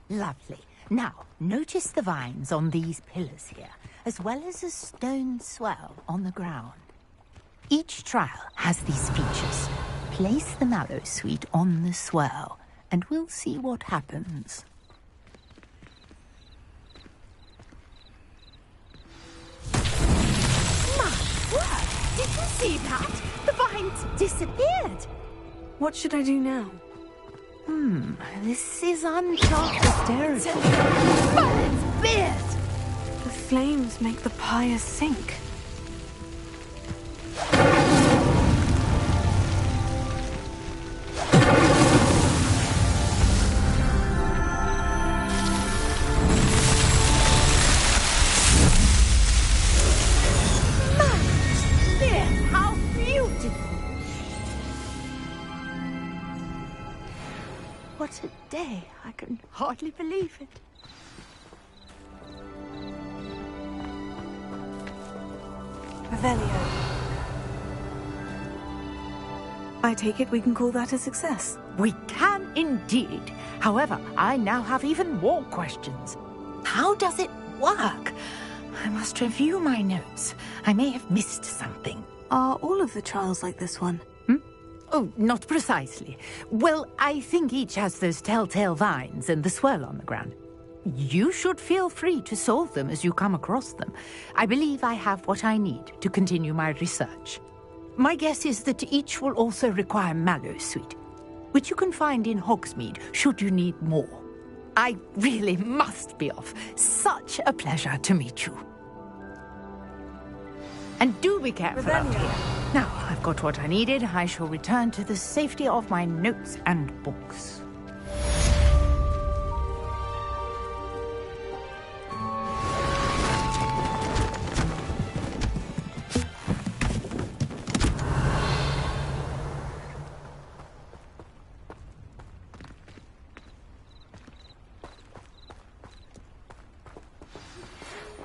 S18: Lovely. Now, notice the vines on these pillars here, as well as a stone swell on the ground. Each trial has these features. Place the mallow sweet on the swell, and we'll see what happens. My word! Did you see that? The vines disappeared.
S2: What should I do now?
S18: This is uncharted territory. But it's beard!
S2: The flames make the pyre sink.
S18: How beautiful! What a day. I can hardly believe it.
S2: Revelio. I take it we can call that a success.
S18: We can indeed. However, I now have even more questions. How does it work? I must review my notes. I may have missed something.
S2: Are all of the trials like this one?
S18: Oh, not precisely. Well, I think each has those telltale vines and the swirl on the ground. You should feel free to solve them as you come across them. I believe I have what I need to continue my research. My guess is that each will also require mallow sweet, which you can find in Hogsmeade should you need more. I really must be off. Such a pleasure to meet you. And do be careful out here. Now, I've got what I needed. I shall return to the safety of my notes and books.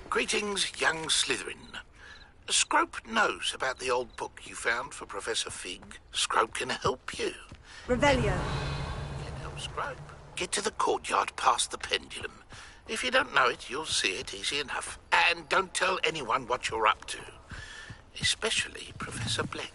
S16: Greetings, young Slytherin. Scrope knows about the old book you found for Professor Fig. Scrope can help you.
S14: Revelio.
S16: Can help Scrope. Get to the courtyard past the pendulum. If you don't know it, you'll see it easy enough. And don't tell anyone what you're up to. Especially Professor Black.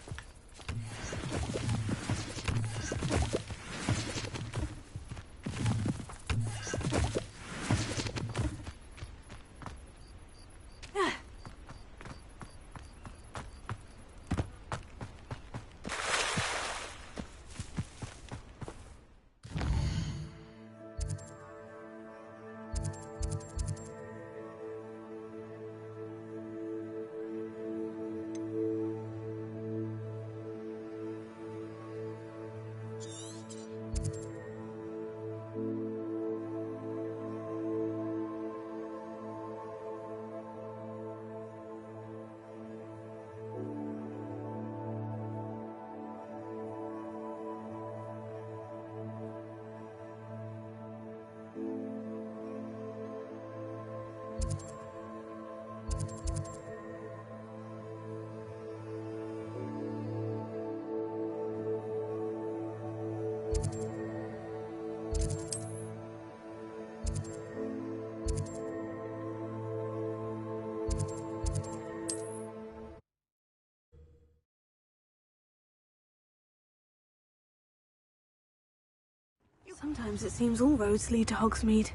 S2: Sometimes it seems all roads lead to Hogsmeade.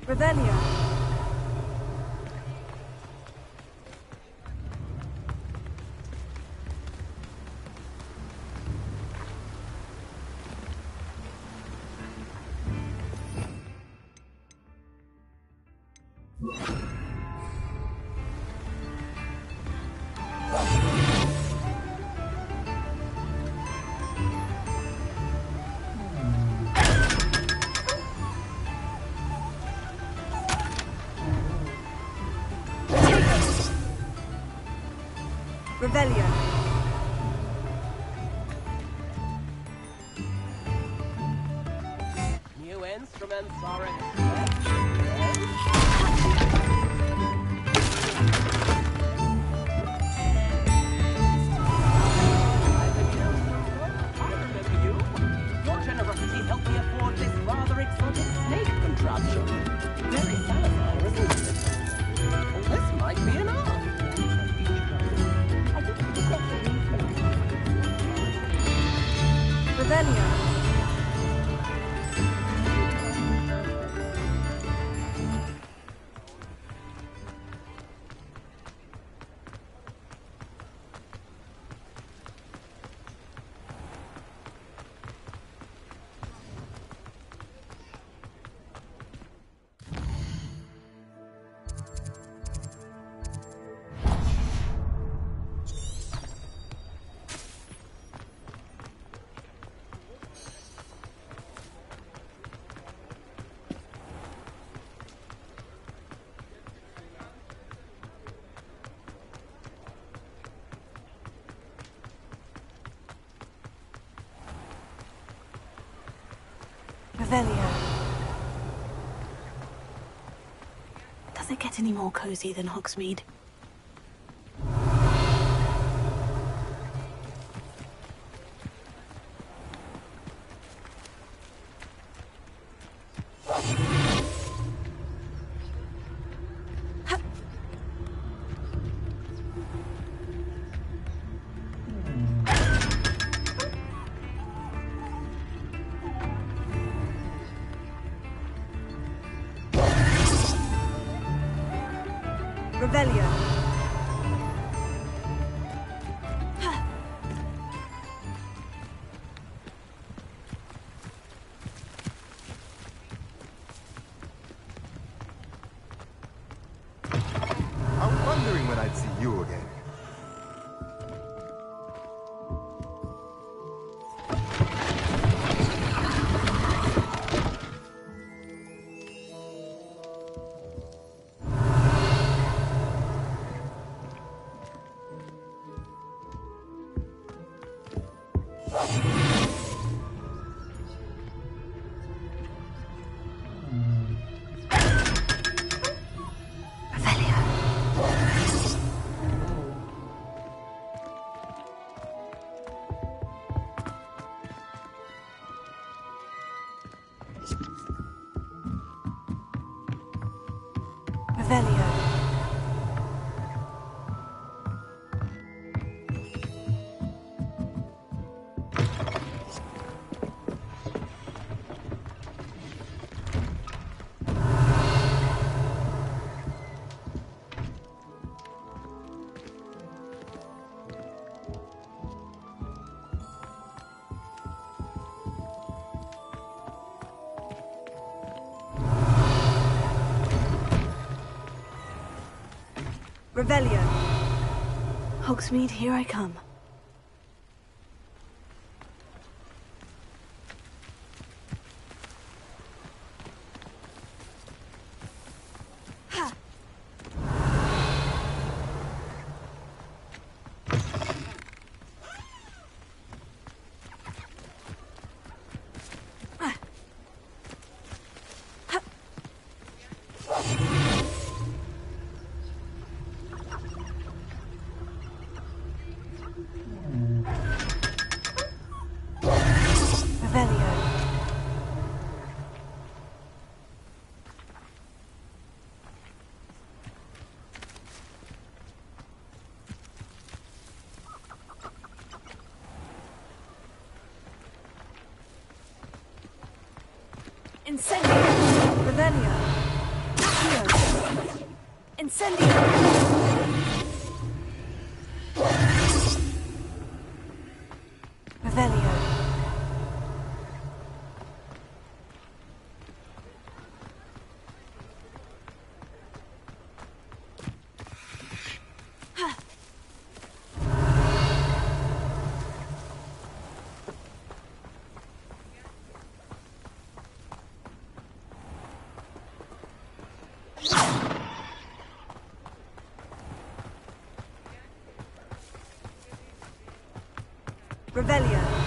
S14: Revelio.
S9: Revelio.
S6: New instruments are Your generosity helped me afford this rather exotic snake contraption. Very Salazar, isn't it? Well, this might be enough.
S9: Revelio.
S2: Revelio. Does it get any more cozy than Hogsmeade?
S9: Revelio.
S20: I was wondering when I'd see you again.
S2: Revelio.
S9: Revelio.
S2: Hogsmeade, here I come.
S9: Incendio. Revelio. Accio. Incendio.
S2: Revelio.
S9: Revelio.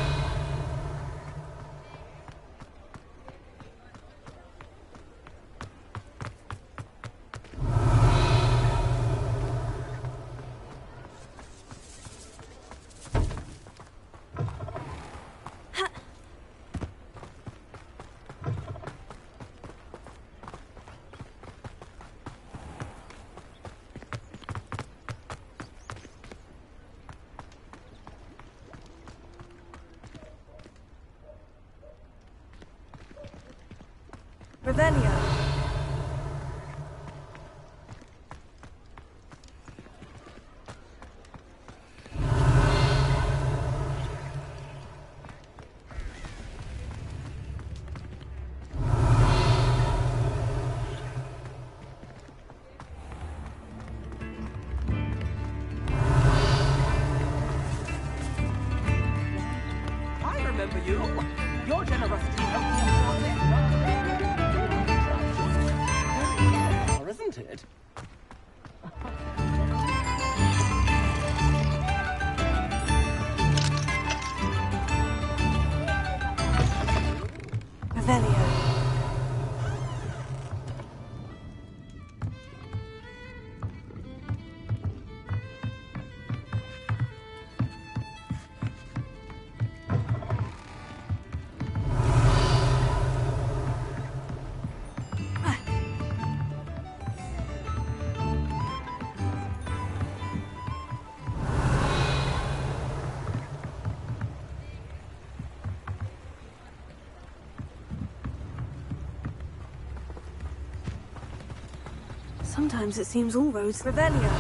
S9: Revelio.
S6: I remember you. Your generosity helped me afford this rather isn't it?
S9: Revelio.
S2: Sometimes it seems all roads...
S9: Revelio.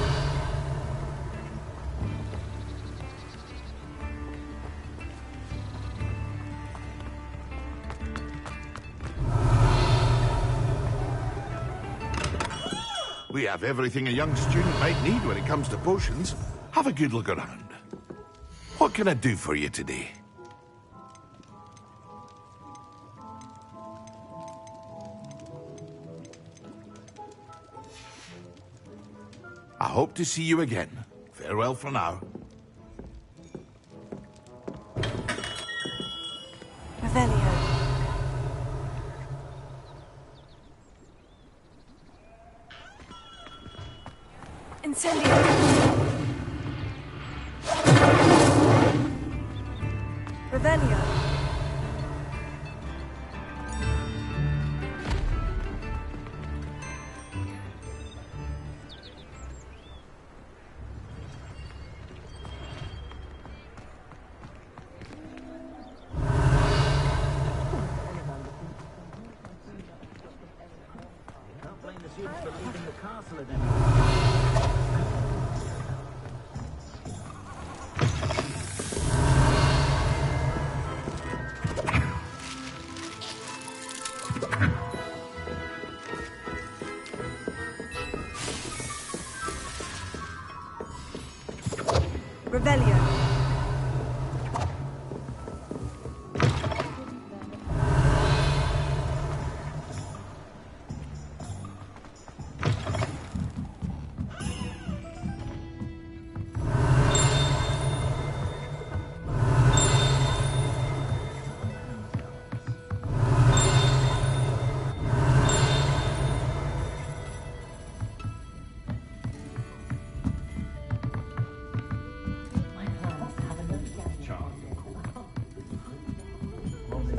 S16: We have everything a young student might need when it comes to potions. Have a good look around. What can I do for you today? I hope to see you again. Farewell for now.
S9: Revelio. Incendio. Revelio.
S17: Can't blame the students for leaving the castle at any rate.
S9: Revelio.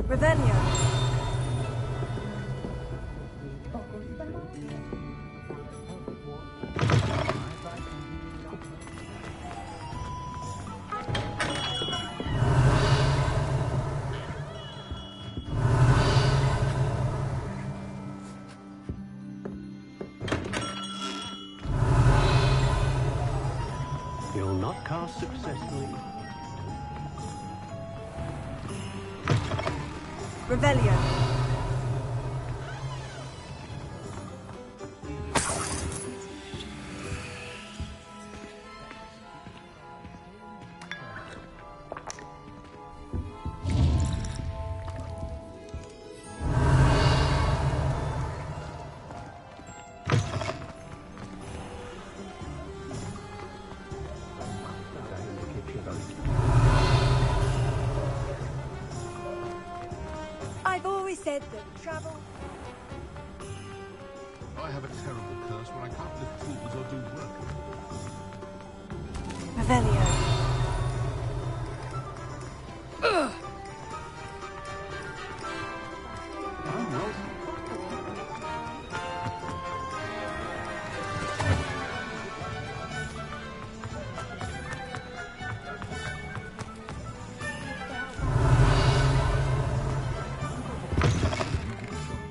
S9: Revelio.
S19: You'll not cast successfully.
S9: Revelio. always said that travel...
S16: I have a terrible curse where I can't lift tools or do work.
S2: Revelio.
S6: Ugh.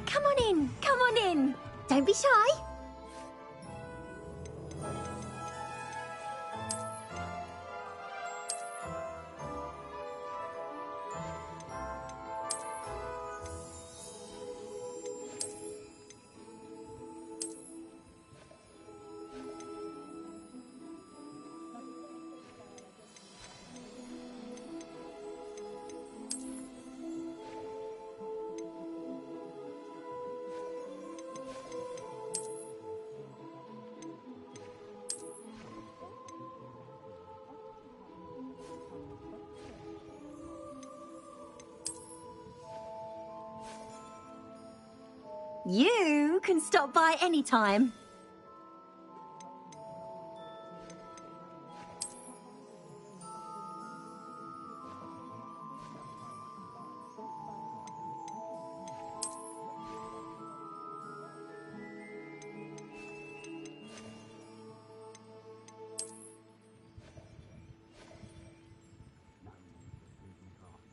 S15: Come on in, come on in. Don't be shy.
S21: You can stop by any time.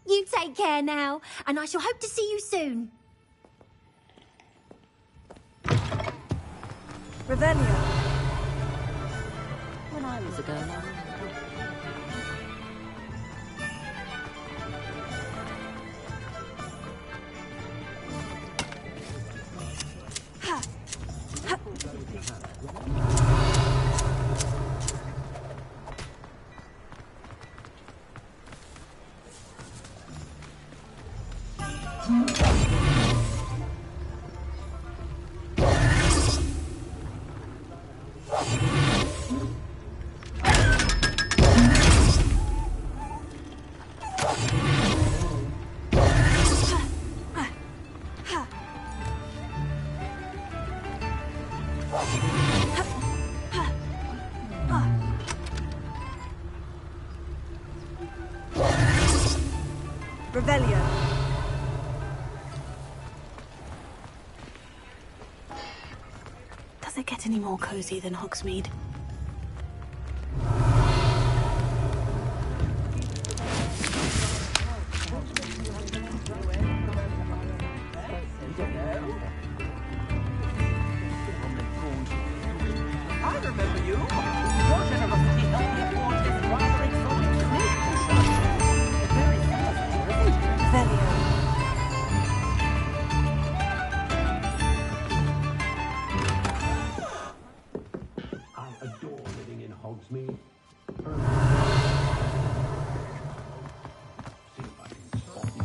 S21: You take care now, and I shall hope to see you soon.
S9: Revelio.
S21: When I was a girl,
S9: Revelio.
S2: Does it get any more cozy than Hogsmeade?
S6: I remember you. Your generosity helped me afford this rather exotic snake contraption. Very satisfying, isn't it?
S2: Revelio.
S19: I adore living in Hogsmeade. See if I can spot you.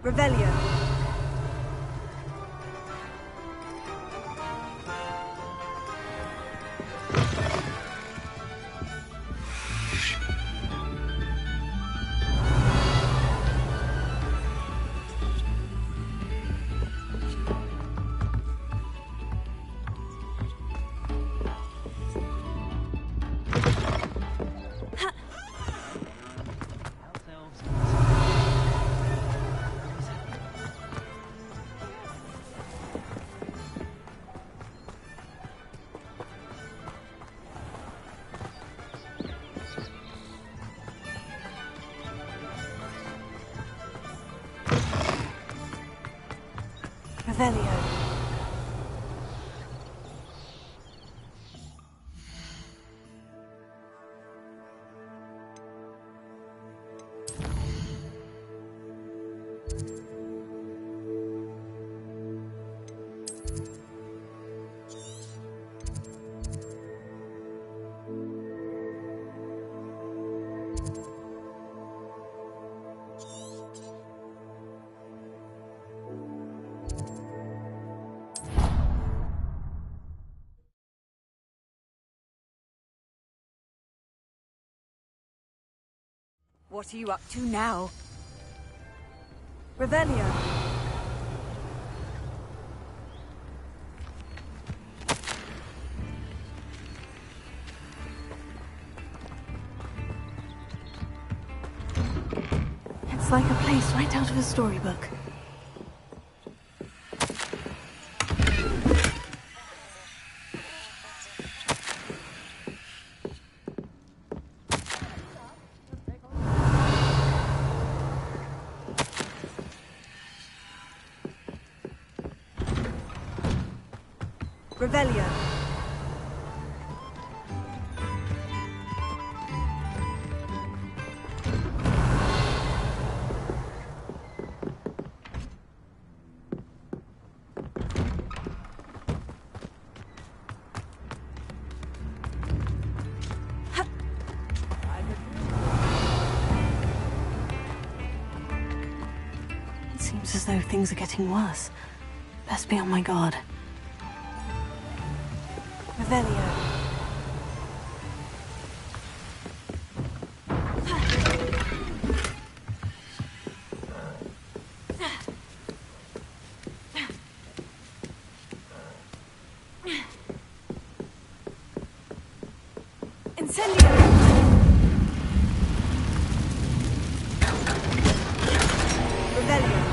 S9: Revelio.
S2: Revelio.
S9: What are you up to now?
S5: Revelio.
S2: It's like a place right out of a storybook.
S5: Revelio.
S2: It seems as though things are getting worse. Best be on my guard.
S5: Revelio. Incendio. Revelio.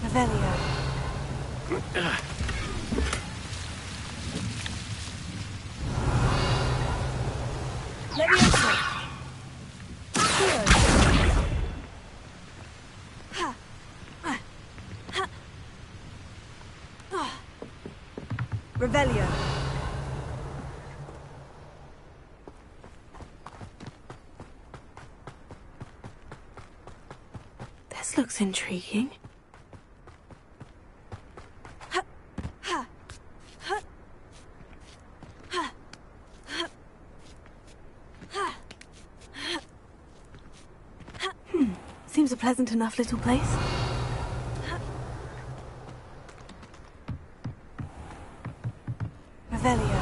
S5: Revelio. Levioso. Hero. Ha. Ha. Revelio.
S2: This looks intriguing. Seems a pleasant enough little place.
S5: Revelio.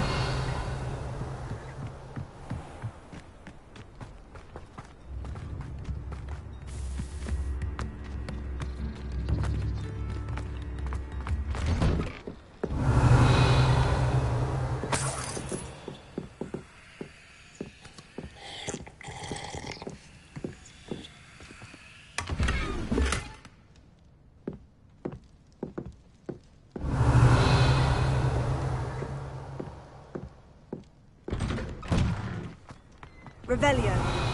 S5: Revelio.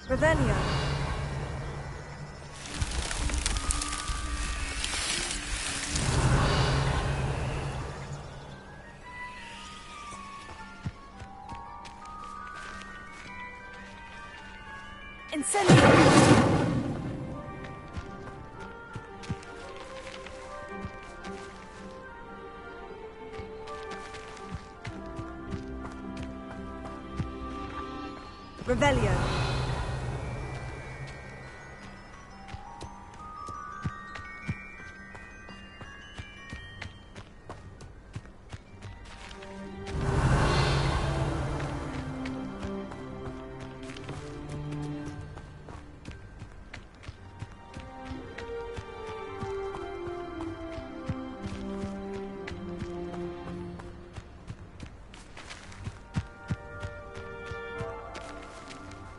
S5: Revelio. Incendio. Revelio.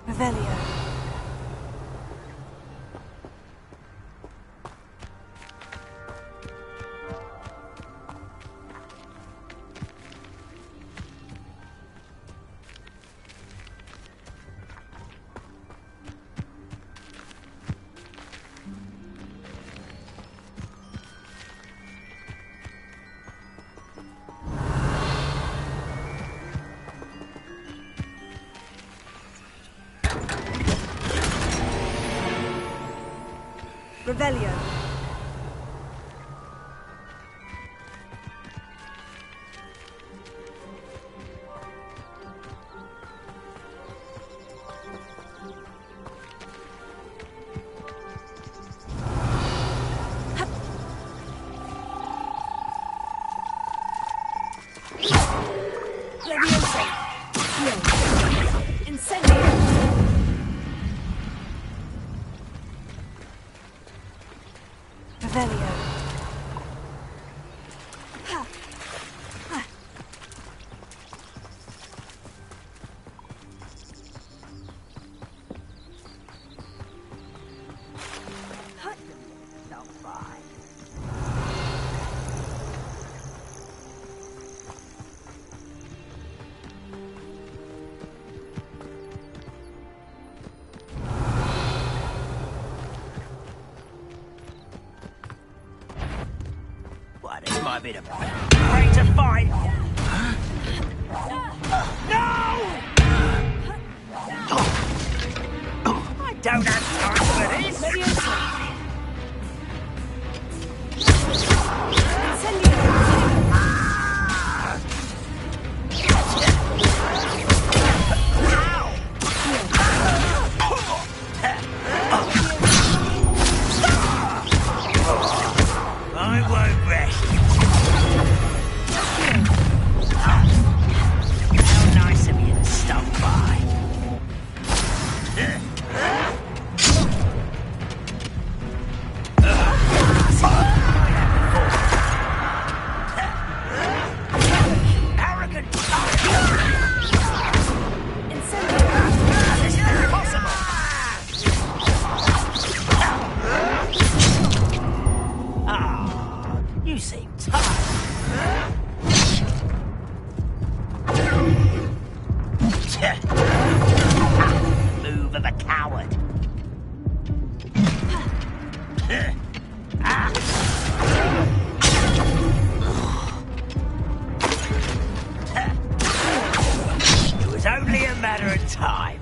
S5: Revelio. Revelio. Leviosa. Incendio. Revelio.
S17: What is my bit of ready to fight? No! I don't have time for this. I won't rest. How nice of you to stop by. Arrogant. This is impossible. You seem tired. Move of a coward. It was only a matter of time.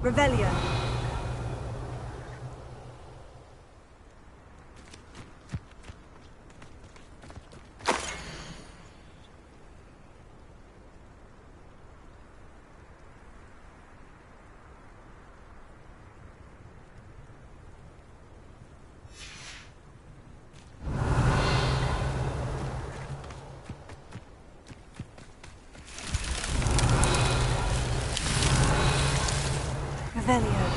S5: Revelio. Revelio.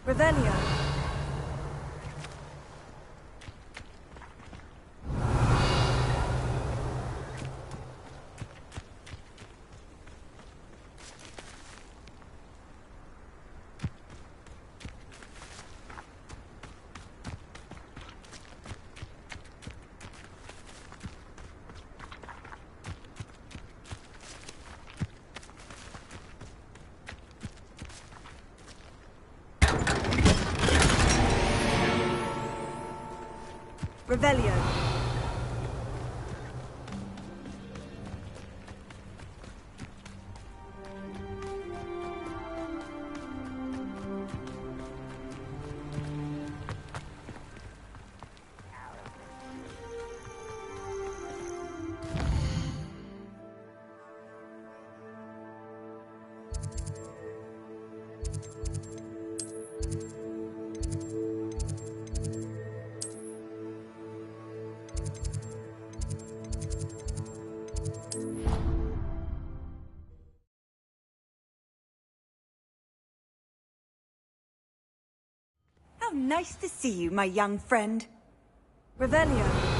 S5: Revelio. Revelio.
S9: How nice to see you, my young friend.
S5: Revelio.